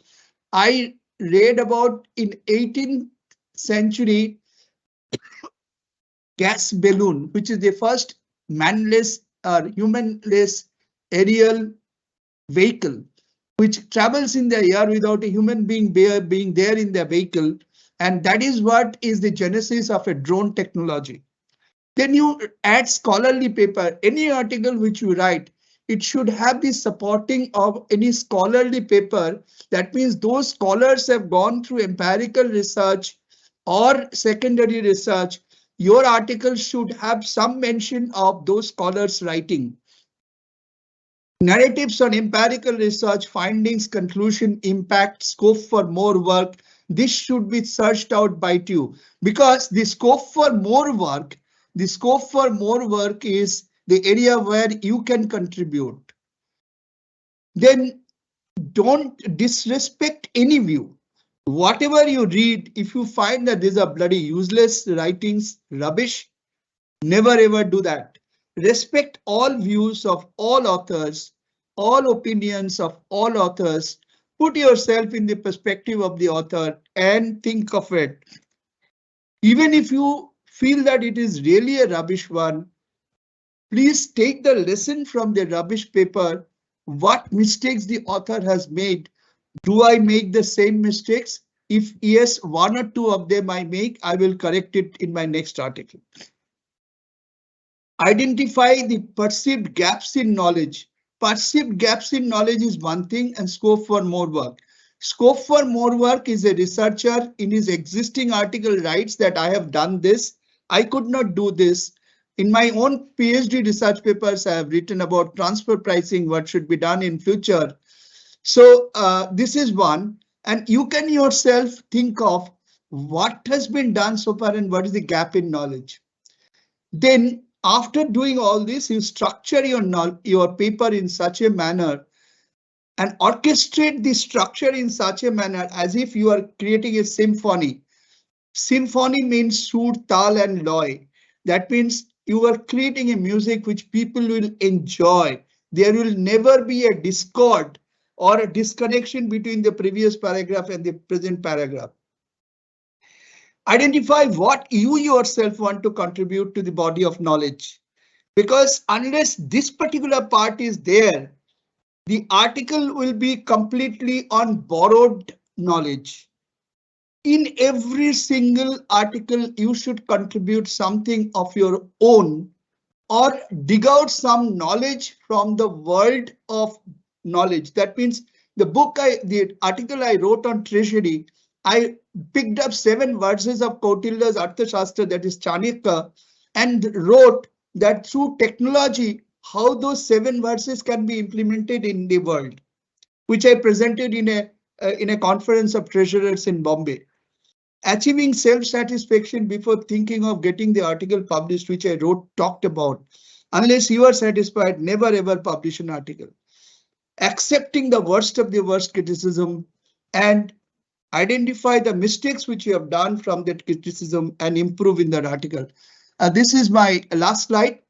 I read about in 18th century gas balloon, which is the first manless or humanless aerial vehicle, which travels in the air without a human being being there in the vehicle. And that is what is the genesis of a drone technology. Then you add scholarly paper. Any article which you write, it should have the supporting of any scholarly paper. That means those scholars have gone through empirical research or secondary research. Your article should have some mention of those scholars writing. Narratives on empirical research, findings, conclusion, impact, scope for more work. This should be searched out by you, because the scope for more work is the area where you can contribute. Then don't disrespect any view. Whatever you read, if you find that these are bloody useless writings, rubbish, never ever do that. Respect all views of all authors, all opinions of all authors. Put yourself in the perspective of the author and think of it. Even if you feel that it is really a rubbish one, please take the lesson from the rubbish paper. What mistakes the author has made? Do I make the same mistakes? If yes, one or two of them I make, I will correct it in my next article. Identify the perceived gaps in knowledge. Perceived gaps in knowledge is one thing, and scope for more work. Scope for more work is a researcher in his existing article writes that I have done this, I could not do this. In my own PhD research papers, I have written about transfer pricing, what should be done in future. So this is one, and you can yourself think of what has been done so far and what is the gap in knowledge. Then after doing all this, you structure your paper in such a manner and orchestrate the structure in such a manner as if you are creating a symphony. Symphony means sur, tal and loy. That means you are creating a music which people will enjoy. There will never be a discord or a disconnection between the previous paragraph and the present paragraph. Identify what you yourself want to contribute to the body of knowledge, because unless this particular part is there, the article will be completely on borrowed knowledge. In every single article, you should contribute something of your own or dig out some knowledge from the world of knowledge. That means the article I wrote on treasury, I picked up 7 verses of Kautilya's Arthashastra, that is Chanakya, and wrote that through technology, how those 7 verses can be implemented in the world, which I presented in a conference of treasurers in Bombay. Achieving self-satisfaction before thinking of getting the article published, which I talked about. Unless you are satisfied, never ever publish an article. Accepting the worst of the worst criticism and identify the mistakes which you have done from that criticism and improve in that article. This is my last slide.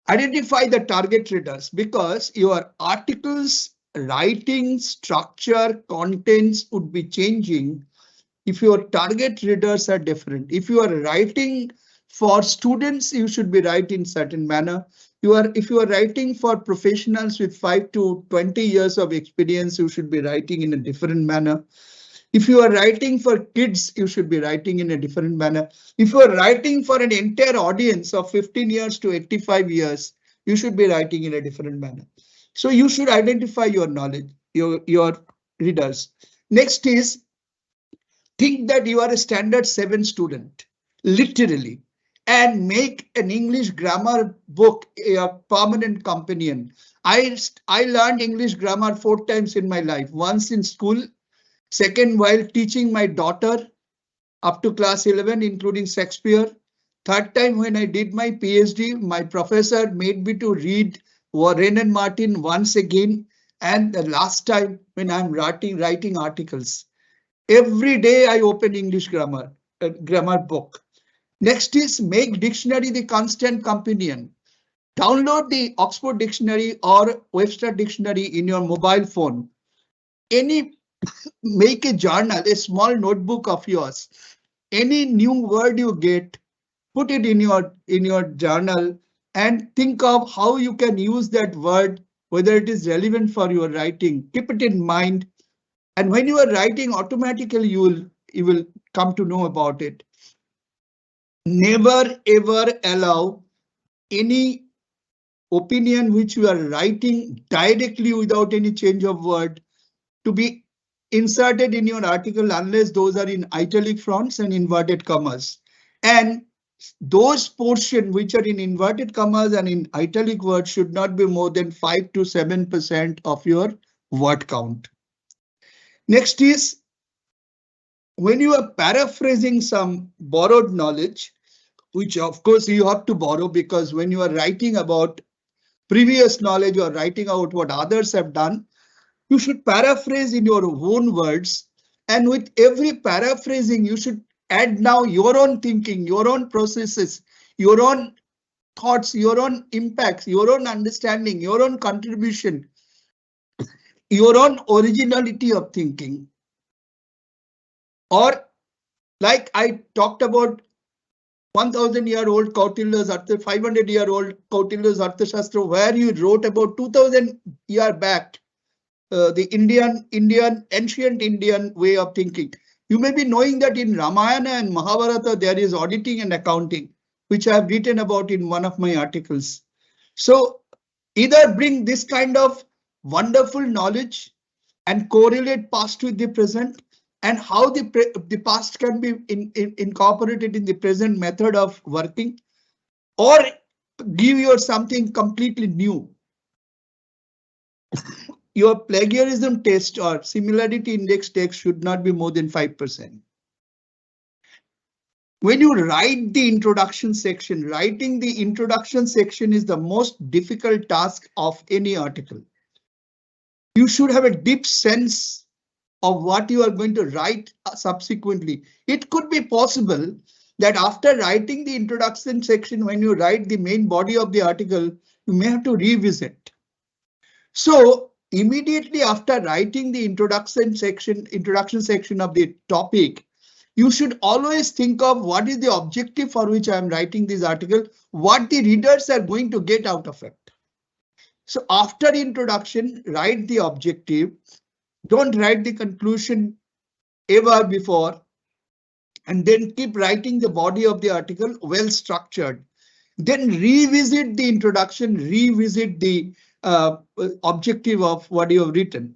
Identify the target readers, because your articles, writing, structure, contents would be changing if your target readers are different. If you are writing for students, you should be writing in certain manner. If you are writing for professionals with 5 to 20 years of experience, you should be writing in a different manner. If you are writing for kids, you should be writing in a different manner. If you are writing for an entire audience of 15 years to 85 years, you should be writing in a different manner. So you should identify your knowledge, your readers. Next is, think that you are a standard 7 student, literally, and make an English grammar book a permanent companion. I learned English grammar 4 times in my life. Once in school, second while teaching my daughter up to class 11, including Shakespeare. Third time when I did my PhD, my professor made me to read Warren and Martin once again. And the last time when I'm writing articles. Every day I open English grammar book. Next is make dictionary the constant companion. Download the Oxford Dictionary or Webster Dictionary in your mobile phone. Make a journal, a small notebook of yours. Any new word you get, put it in your journal and think of how you can use that word, whether it is relevant for your writing. Keep it in mind. And when you are writing, automatically you will come to know about it. Never ever allow any opinion which you are writing directly without any change of word to be inserted in your article unless those are in italic fonts and inverted commas. And those portions which are in inverted commas and in italic words should not be more than 5 to 7% of your word count. Next is when you are paraphrasing some borrowed knowledge, which of course you have to borrow, because when you are writing about previous knowledge or writing out what others have done, you should paraphrase in your own words. And with every paraphrasing, you should add now your own thinking, your own processes, your own thoughts, your own impacts, your own understanding, your own contribution, your own originality of thinking. Or like I talked about 1000-year-old Kautilya's 500-year-old Kautilya's Arthashastra, where you wrote about 2000 years back, the ancient Indian way of thinking. You may be knowing that in Ramayana and Mahabharata, there is auditing and accounting, which I have written about in one of my articles. So either bring this kind of wonderful knowledge and correlate past with the present, and how the past can be incorporated in the present method of working, or give you something completely new. Your plagiarism test or similarity index text should not be more than 5%. When you write the introduction section, writing the introduction section is the most difficult task of any article. You should have a deep sense of what you are going to write subsequently. It could be possible that after writing the introduction section, when you write the main body of the article, you may have to revisit. So immediately after writing the introduction section of the topic, you should always think of what is the objective for which I am writing this article, what the readers are going to get out of it. So after introduction, write the objective. Don't write the conclusion ever before, and then keep writing the body of the article well structured. Then revisit the introduction, revisit the objective of what you have written,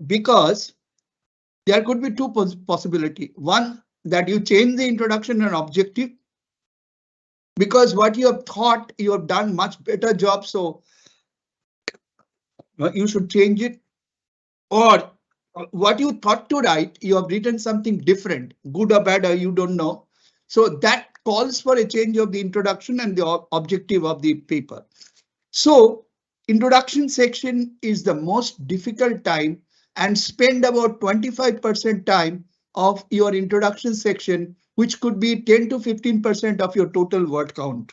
because there could be two possibilities. One, that you change the introduction and objective, because what you have thought, you have done much better job, so you should change it. Or what you thought to write, you have written something different, good or bad, or you don't know. So that calls for a change of the introduction and the objective of the paper. So introduction section is the most difficult time, and spend about 25% time of your introduction section, which could be 10 to 15% of your total word count.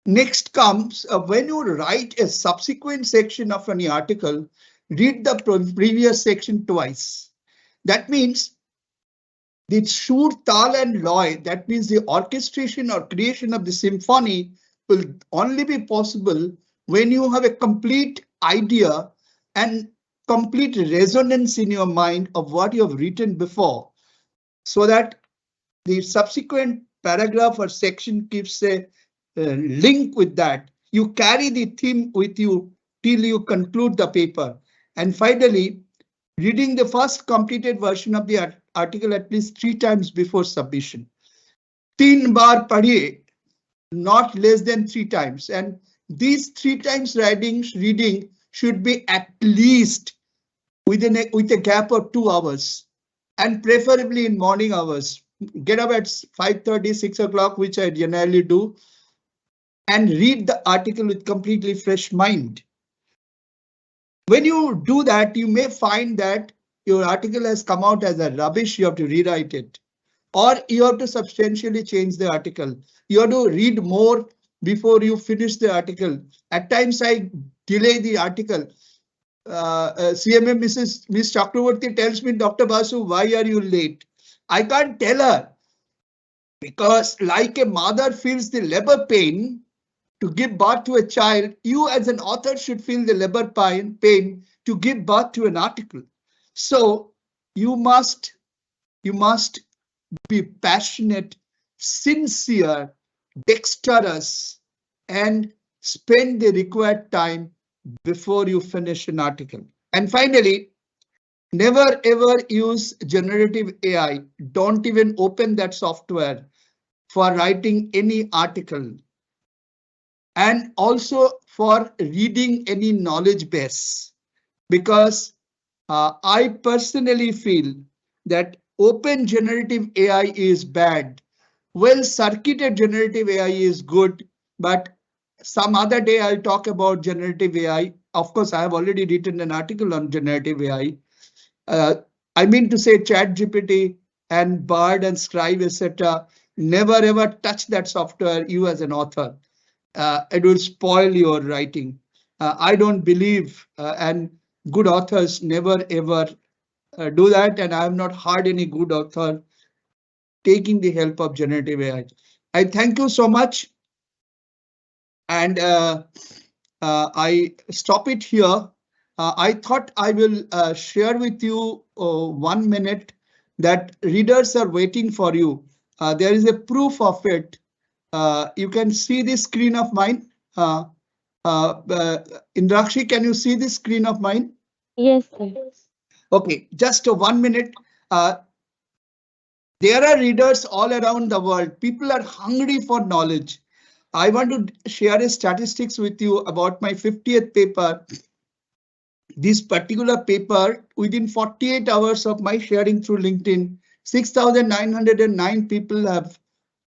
Next comes when you write a subsequent section of any article, read the previous section twice. That means the Shur, Tal and Loy, that means the orchestration or creation of the symphony, will only be possible when you have a complete idea and complete resonance in your mind of what you have written before, so that the subsequent paragraph or section keeps a link with that. You carry the theme with you till you conclude the paper. And finally, reading the first completed version of the article at least 3 times before submission. 3 baar padhiye, not less than 3 times. And these 3 times reading should be at least with a gap of 2 hours, and preferably in morning hours. Get up at 5:30, 6 o'clock, which I generally do, and read the article with completely fresh mind. When you do that, you may find that your article has come out as a rubbish, you have to rewrite it. Or you have to substantially change the article. You have to read more before you finish the article. At times I delay the article. CMA Miss Chakraborty tells me, Dr. Basu, why are you late? I can't tell her, because like a mother feels the labor pain to give birth to a child, you as an author should feel the labor pain to give birth to an article. So you must be passionate, sincere, dexterous, and spend the required time before you finish an article. And finally, never ever use generative AI. Don't even open that software for writing any article. And also for reading any knowledge base, because I personally feel that open generative AI is bad. Well, circuited generative AI is good, but some other day I'll talk about generative AI. Of course, I have already written an article on generative AI. I mean to say ChatGPT and Bard and Scribe, etc. Never ever touch that software, you as an author. It will spoil your writing. I don't believe, and good authors never ever do that, and I have not heard any good author taking the help of generative AI. I thank you so much, and I stop it here. I thought I will share with you 1 minute that readers are waiting for you. There is a proof of it. You can see this screen of mine. Indrakshi, can you see this screen of mine? Yes, sir. Okay, just 1 minute. There are readers all around the world. People are hungry for knowledge. I want to share a statistics with you about my 50th paper. This particular paper, within 48 hours of my sharing through LinkedIn, 6,909 people have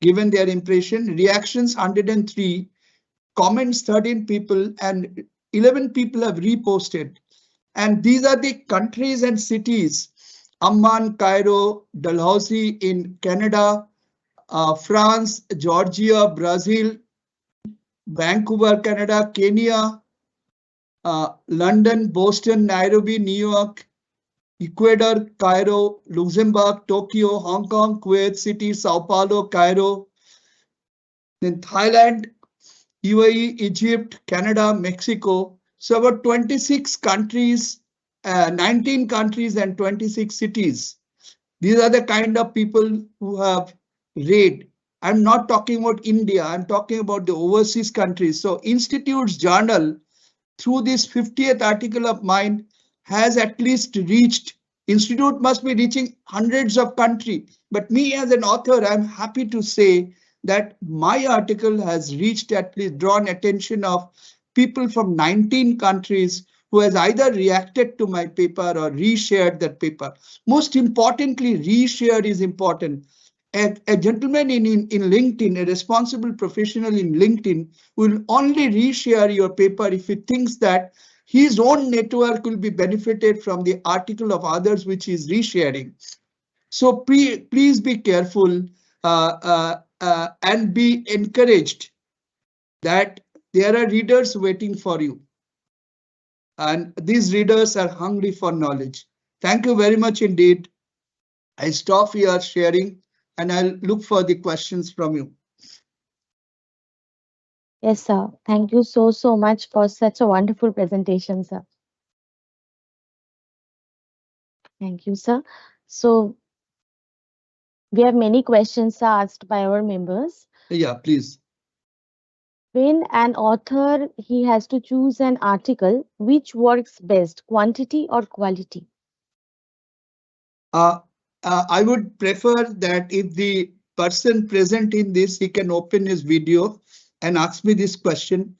given their impression, reactions 103, comments 13 people, and 11 people have reposted. And these are the countries and cities: Amman, Cairo, Dalhousie in Canada, France, Georgia, Brazil, Vancouver, Canada, Kenya, London, Boston, Nairobi, New York, Ecuador, Cairo, Luxembourg, Tokyo, Hong Kong, Kuwait City, Sao Paulo, Cairo, then Thailand, UAE, Egypt, Canada, Mexico. So about 26 countries, 19 countries and 26 cities. These are the kind of people who have read. I'm not talking about India, I'm talking about the overseas countries. So Institute's journal, through this 50th article of mine, has at least reached, Institute must be reaching hundreds of countries. But me as an author, I'm happy to say that my article has reached, at least drawn attention of people from 19 countries who has either reacted to my paper or reshared that paper. Most importantly, reshare is important. A gentleman in LinkedIn, a responsible professional in LinkedIn, will only reshare your paper if he thinks that his own network will be benefited from the article of others which he is resharing. So please be careful and be encouraged that there are readers waiting for you. And these readers are hungry for knowledge. Thank you very much indeed. I stop here sharing and I'll look for the questions from you. Yes, sir. Thank you so much for such a wonderful presentation, sir. Thank you, sir. So we have many questions asked by our members. Yeah, please. When an author, he has to choose an article, which works best, quantity or quality? I would prefer that if the person present in this, he can open his video and ask me this question.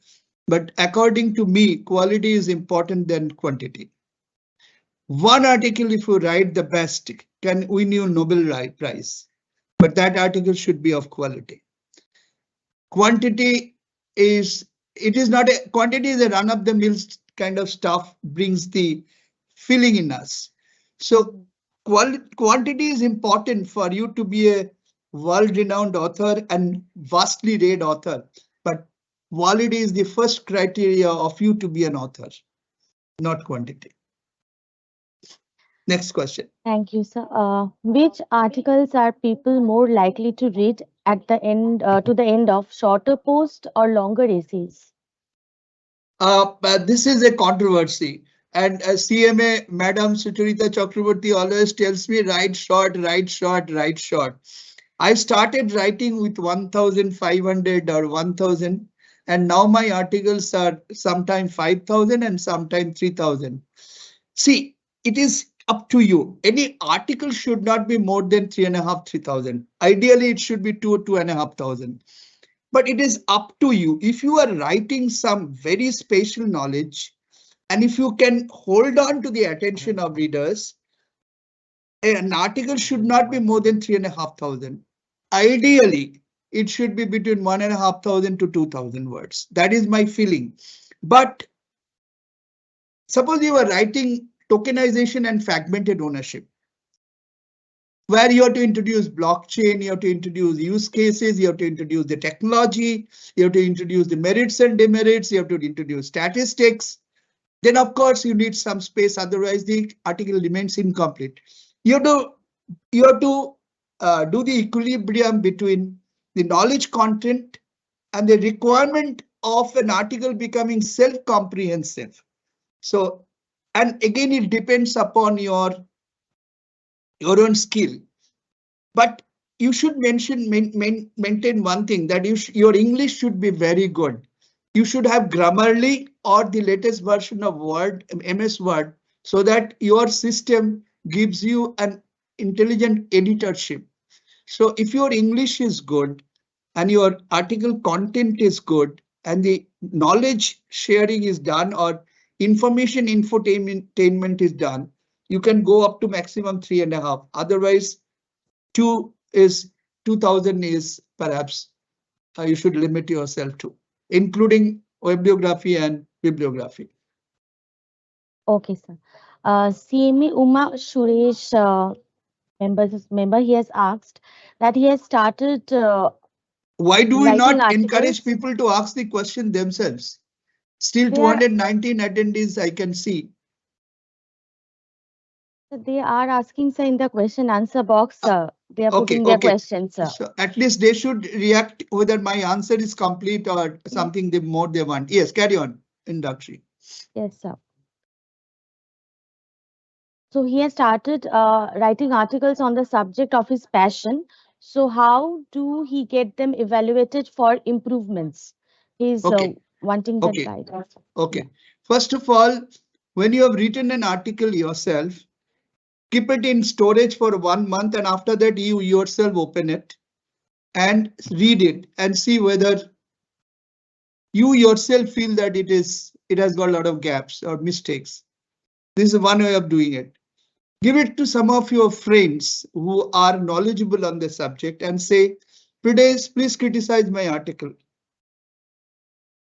But according to me, quality is important than quantity. One article, if you write the best, can win you Nobel Prize, but that article should be of quality. Quantity is, it is not a, quantity is a run-of-the-mill kind of stuff, brings the feeling in us. So quantity is important for you to be a world-renowned author and vastly read author, but quality is the first criteria of you to be an author, not quantity. Next question. Thank you, sir. Which articles are people more likely to read at the end to the end of shorter posts or longer essays? But this is a controversy, and CMA Madam Sucharita Chakraborty always tells me write short, write short, write short. I started writing with 1,500 or 1,000, and now my articles are sometimes 5,000 and sometimes 3,000. See, it is up to you. Any article should not be more than 3,500, 3,000. Ideally, it should be 2,500. But it is up to you. If you are writing some very special knowledge, and if you can hold on to the attention of readers, an article should not be more than 3,500. Ideally, it should be between 1,500 to 2,000 words. That is my feeling. But suppose you are writing tokenization and fragmented ownership, where you have to introduce blockchain, you have to introduce use cases, you have to introduce the technology, you have to introduce the merits and demerits, you have to introduce statistics. Then of course you need some space, otherwise the article remains incomplete. You have to do the equilibrium between the knowledge content and the requirement of an article becoming self-comprehensive. So, and again, it depends upon your own skill. But you should maintain one thing, that your English should be very good. You should have Grammarly or the latest version of Word, MS Word, so that your system gives you an intelligent editorship. So if your English is good and your article content is good and the knowledge sharing is done or information infotainment is done, you can go up to maximum 3.5. Otherwise, 2,000 is perhaps you should limit yourself to, including bibliography and bibliography. Okay, sir. CMA Uma Suresh member, he has asked that he has started. Why do we writing not encourage articles. people to ask the question themselves? Still They are- 219 attendees I can see. They are asking, sir, in the question answer box, sir. They are Okay, putting their okay. questions, sir. So at least they should react whether my answer is complete or something more they want. Yes, carry on, Indakshi. Yes, sir. So he has started writing articles on the subject of his passion. So how do he get them evaluated for improvements? He's Okay. wanting that Okay. guidance. Okay. First of all, when you have written an article yourself, keep it in storage for 1 month, and after that you yourself open it and read it and see whether you yourself feel that it has got a lot of gaps or mistakes. This is one way of doing it. Give it to some of your friends who are knowledgeable on the subject and say, please criticize my article.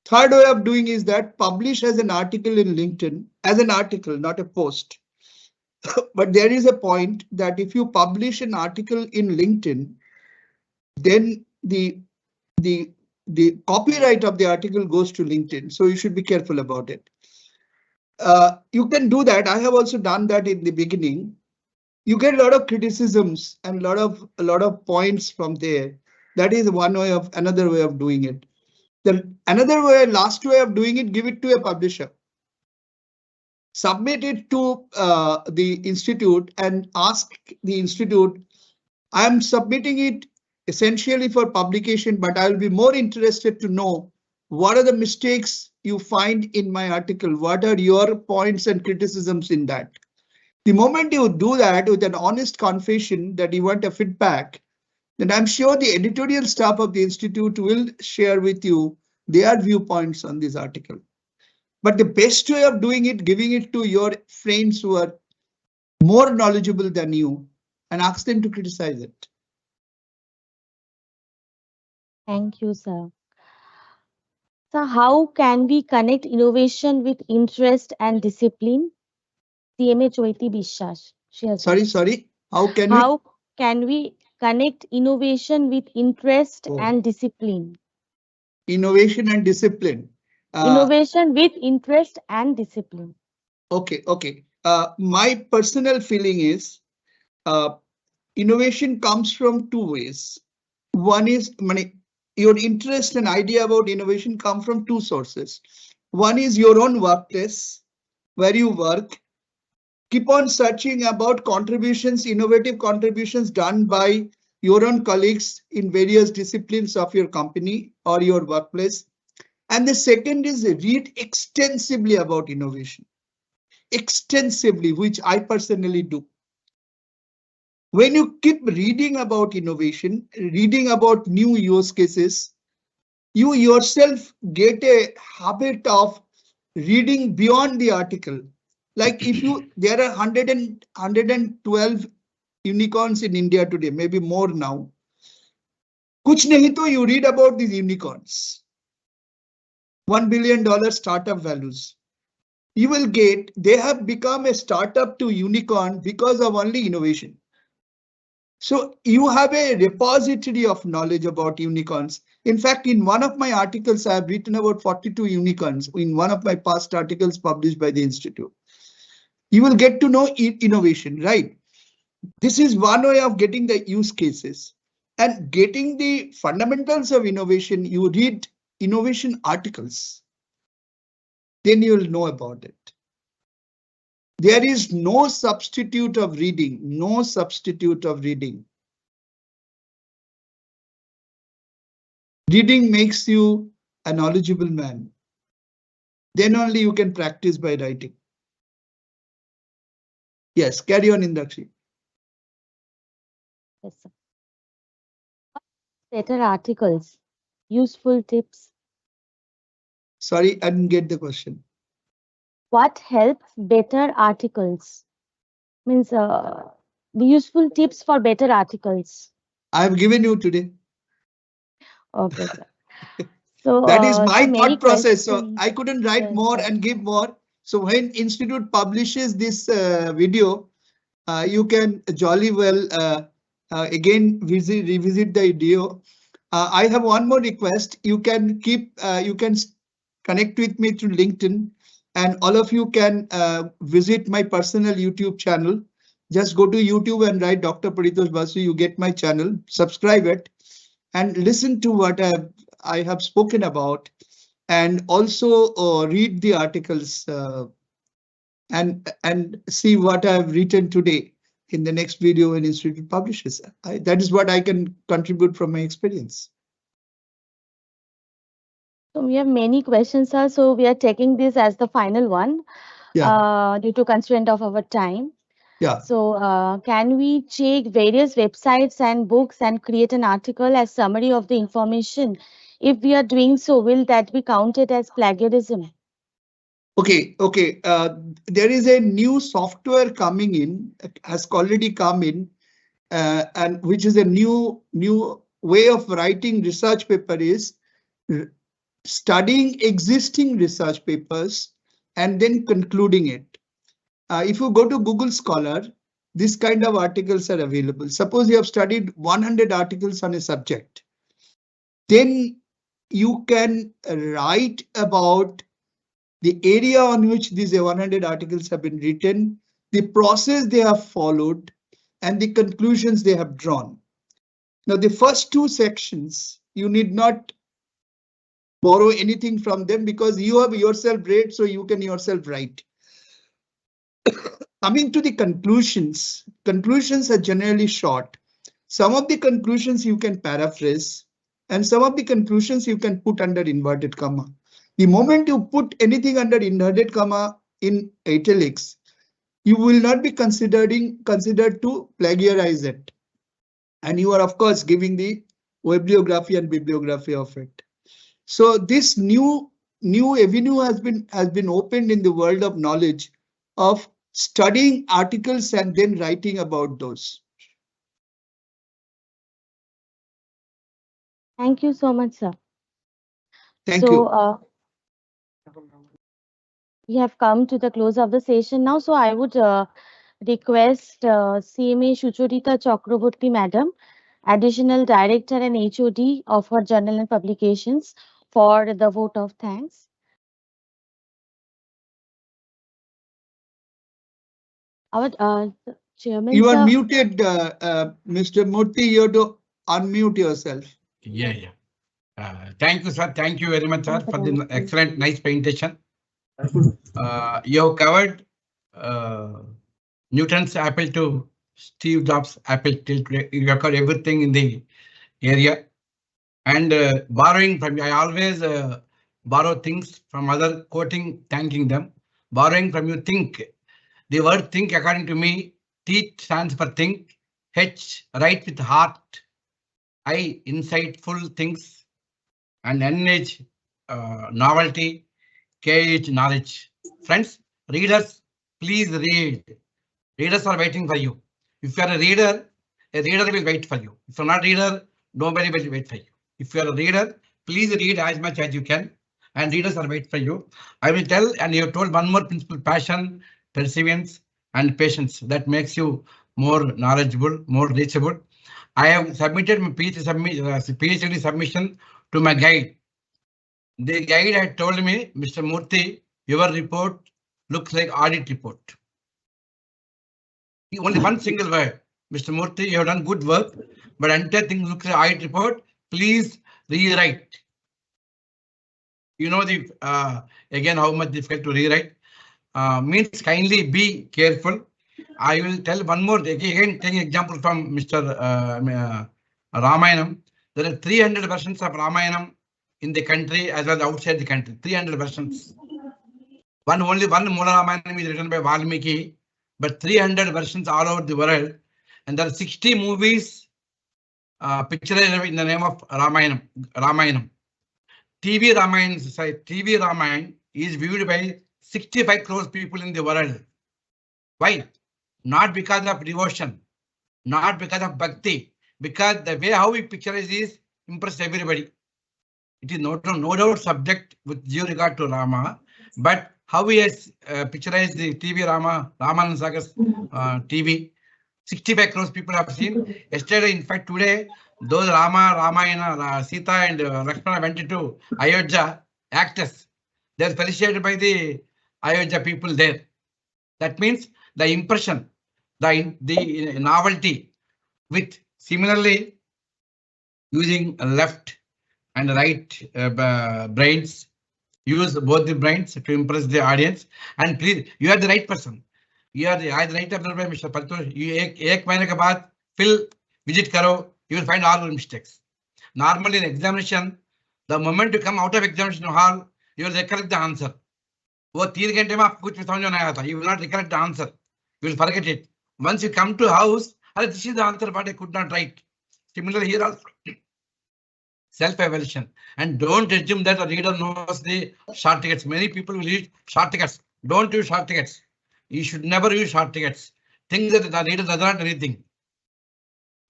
Third way of doing is that publish as an article in LinkedIn, as an article, not a post. But there is a point that if you publish an article in LinkedIn, then the copyright of the article goes to LinkedIn. So you should be careful about it. You can do that. I have also done that in the beginning. You get a lot of criticisms and a lot of points from there. That is another way of doing it. Then another way, last way of doing it, give it to a publisher. Submit it to the institute and ask the institute, I'm submitting it essentially for publication, but I will be more interested to know what are the mistakes you find in my article? What are your points and criticisms in that? The moment you do that with an honest confession that you want a feedback, then I'm sure the editorial staff of the institute will share with you their viewpoints on this article. But the best way of doing it, giving it to your friends who are more knowledgeable than you and ask them to criticize it. Thank you, sir. So how can we connect innovation with interest and discipline? CMA Choiti Bishas. Yes, Sorry. How can we? how can we connect innovation with interest Oh. and discipline? Innovation and discipline. Innovation with interest and discipline. Okay. My personal feeling is innovation comes from two ways. One is your interest and idea about innovation come from two sources. One is your own workplace, where you work. Keep on searching about contributions, innovative contributions done by your own colleagues in various disciplines of your company or your workplace. And the second is read extensively about innovation. Extensively, which I personally do. When you keep reading about innovation, reading about new use cases, you yourself get a habit of reading beyond the article. Like if there are 112 unicorns in India today, maybe more now. Kuch nahi to you read about these unicorns. $1 billion startup values. You will get, they have become a startup to unicorn because of only innovation. So you have a repository of knowledge about unicorns. In fact, in one of my articles, I have written about 42 unicorns in one of my past articles published by the Institute. You will get to know innovation, right? This is one way of getting the use cases and getting the fundamentals of innovation. You read innovation articles, then you will know about it. There is no substitute of reading, no substitute of reading. Reading makes you a knowledgeable man. Then only you can practice by writing. Yes, carry on, Indakshi. Yes, sir. Better articles, useful tips. Sorry, I didn't get the question. What helps better articles? Means the useful tips for better articles. I have given you today. Okay, sir. So That is my so many thought process. So questions. I couldn't write Yes, more sir. and give more. So when Institute publishes this video, you can jolly well again revisit the video. I have one more request. You can connect with me through LinkedIn, and all of you can visit my personal YouTube channel. Just go to YouTube and write Dr. Paritosh Basu. You get my channel, subscribe it, and listen to what I have spoken about, and also read the articles and see what I've written today in the next video when Institute publishes. That is what I can contribute from my experience. So we have many questions, sir. So we are taking this as the final one. Yeah. Due to constraint of our time. Yeah. So can we check various websites and books and create an article as summary of the information? If we are doing so, will that be counted as plagiarism? Okay. There is a new software coming in, has already come in, and which is a new way of writing research paper is studying existing research papers and then concluding it. If you go to Google Scholar, this kind of articles are available. Suppose you have studied 100 articles on a subject, then you can write about the area on which these 100 articles have been written, the process they have followed, and the conclusions they have drawn. Now, the first two sections, you need not borrow anything from them because you have yourself read, so you can yourself write. Coming to the conclusions are generally short. Some of the conclusions you can paraphrase, and some of the conclusions you can put under inverted comma. The moment you put anything under inverted comma in italics, you will not be considered to plagiarize it. And you are, of course, giving the bibliography and bibliography of it. So this new avenue has been opened in the world of knowledge of studying articles and then writing about those. Thank you so much, sir. Thank you. We have come to the close of the session now. So I would request CMA Sucharita Chakraborty Madam, Additional Director and HOD of her Journal and Publications, for the vote of thanks. Our Chairman, You are sir. muted, Mr. Murthy. You have to unmute yourself. Yeah. Thank you, sir. Thank you very much, sir, for the excellent, nice presentation. You have covered Newton's apple to Steve Jobs' apple till today. You have covered everything in the area. And borrowing from, I always borrow things from other, quoting, thanking them. Borrowing from you, think. The word think, according to me, T stands for think, H, write with heart, I, insightful things, and NH, novelty, KH, knowledge. Friends, readers, please read. Readers are waiting for you. If you are a reader will wait for you. If you are not a reader, nobody will wait for you. If you are a reader, please read as much as you can, and readers are waiting for you. I will tell, and you have told one more principle: passion, perseverance, and patience. That makes you more knowledgeable, more reachable. I have submitted my PhD submission to my guide. The guide had told me, Mr. Murthy, your report looks like audit report. Only one single word, Mr. Murthy, you have done good work, but entire thing looks like audit report. Please rewrite. You know the again how much difficult to rewrite. Means kindly be careful. I will tell one more again, taking example from Mr. Ramayanam. There are 300 versions of Ramayanam in the country as well as outside the country. 300 versions. Only one Mula Ramayanam is written by Valmiki, but 300 versions all over the world. And there are 60 movies picturized in the name of Ramayanam. TV Ramayana is viewed by 65 crores people in the world. Why? Not because of devotion, not because of bhakti, because the way how we picturize is impress everybody. It is no doubt subject with due regard to Rama, but how we has picturized the TV Ramanand Sagar's TV. 65 crores people have seen. Yesterday, in fact, today, those Ramayana, Sita and Lakshmana went into Ayodhya, actors. They are felicitated by the Ayodhya people there. That means the impression, the novelty, with similarly using left and right brains, use both the brains to impress the audience. And please, you are the right person. You are the right observer, Mr. Paritosh. You ek mahine ke baad fill visit karo, you will find all your mistakes. Normally in examination, the moment you come out of examination hall, you will recollect the answer. वो 3 घंटे में आपको कुछ समझ नहीं आया था. You will not recollect the answer. You will forget it. Once you come to house, this is the answer, but I could not write. Similarly here also, self-evaluation, and don't assume that a reader knows the short tickets. Many people will use short tickets. Don't use short tickets. You should never use short tickets. Think that the reader does not anything.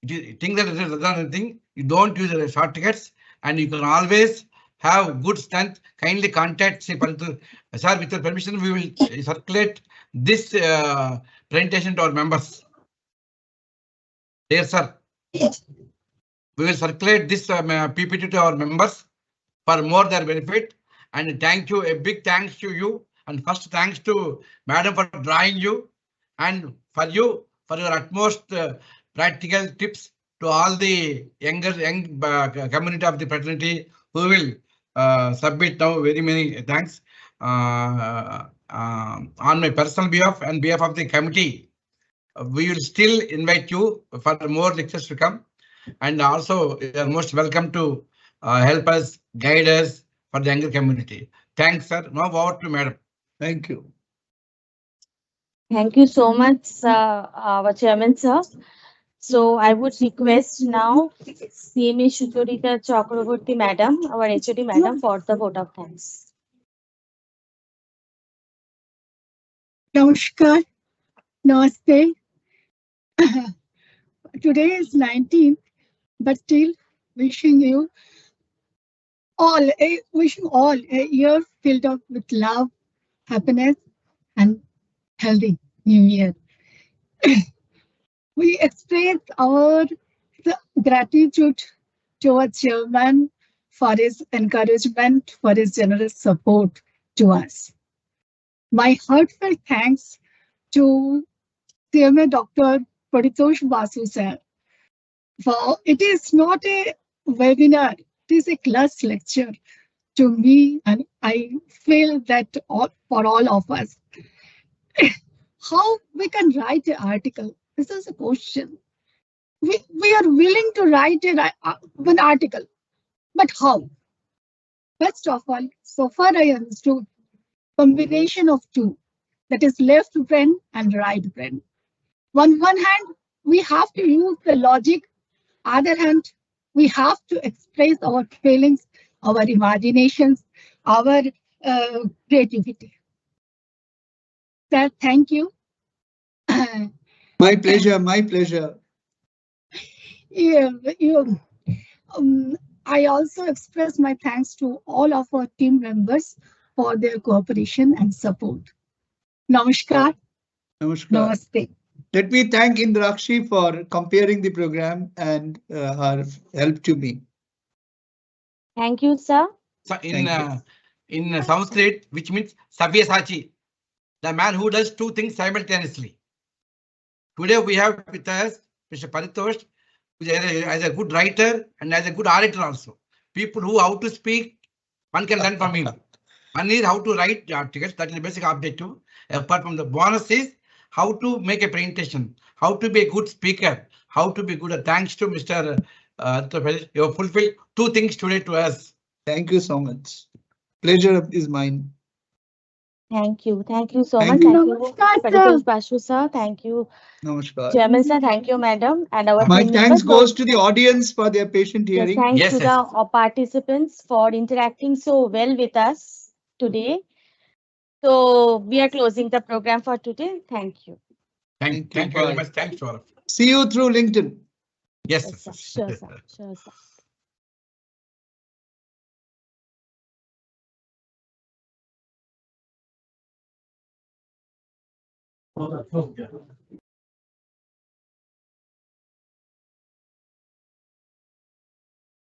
Think that the reader does not anything. You don't use the short tickets, and you can always have good strength. Kindly contact, say, sir, with your permission, we will circulate this presentation to our members. Dear sir, we will circulate this PPT to our members for more their benefit. And thank you, a big thanks to you. And first thanks to Madam for drawing you, and for you for your utmost practical tips to all the young community of the fraternity who will submit now. Very many thanks on my personal behalf and behalf of the committee. We will still invite you for more lectures to come, and also you are most welcome to help us, guide us for the younger community. Thanks, sir. Now over to Madam. Thank you. Thank you so much, our chairman, sir. So I would request now CMA Sucharita Chakraborty Madam, our HOD Madam, for the vote of thanks. Namaskar, Namaste. Today is 19th, but still wishing all a year filled up with love, happiness, and healthy new year. We express our gratitude to our chairman for his encouragement, for his generous support to us. My heartfelt thanks to CMA Dr. Paritosh Basu sir. For it is not a webinar, it is a class lecture to me, and I feel that for all of us. How we can write an article? This is a question. We are willing to write an article, but how? First of all, so far I understood combination of two, that is left brain and right brain. On one hand, we have to use the logic. Other hand, we have to express our feelings, our imaginations, our creativity. Sir, thank you. My pleasure, my pleasure. you, I also express my thanks to all of our team members for their cooperation and support. Namaskar. Namaskar. Namaste. Let me thank Indrakshi for comparing the program and her help to me. Thank you, sir. So in Sanskrit, which means Sabyasachi, the man who does two things simultaneously. Today we have with us Mr. Paritosh, who is as a good writer and as a good orator also. People who how to speak, one can learn from him. One is how to write the articles, that is the basic objective. Apart from the bonus is how to make a presentation, how to be a good speaker, how to be good. Thanks to Mr. You have fulfilled two things today to us. Thank you so much. Pleasure is mine. Thank you. Thank you so Thank much. you. Thank you, Namaskar, sir. Paritosh Basu, sir. Thank you, Namaskar. Chairman, sir. Thank you, madam. And our My team thanks members. goes to the audience for their patient Yes, hearing. thanks Yes, to yes. the participants for interacting so well with us today. So we are closing the program for today. Thank you. Thank you very much. Thanks to all of you. See you through LinkedIn. Yes, Yes, sir. yes, Sure, yes. sir. Sure, sir.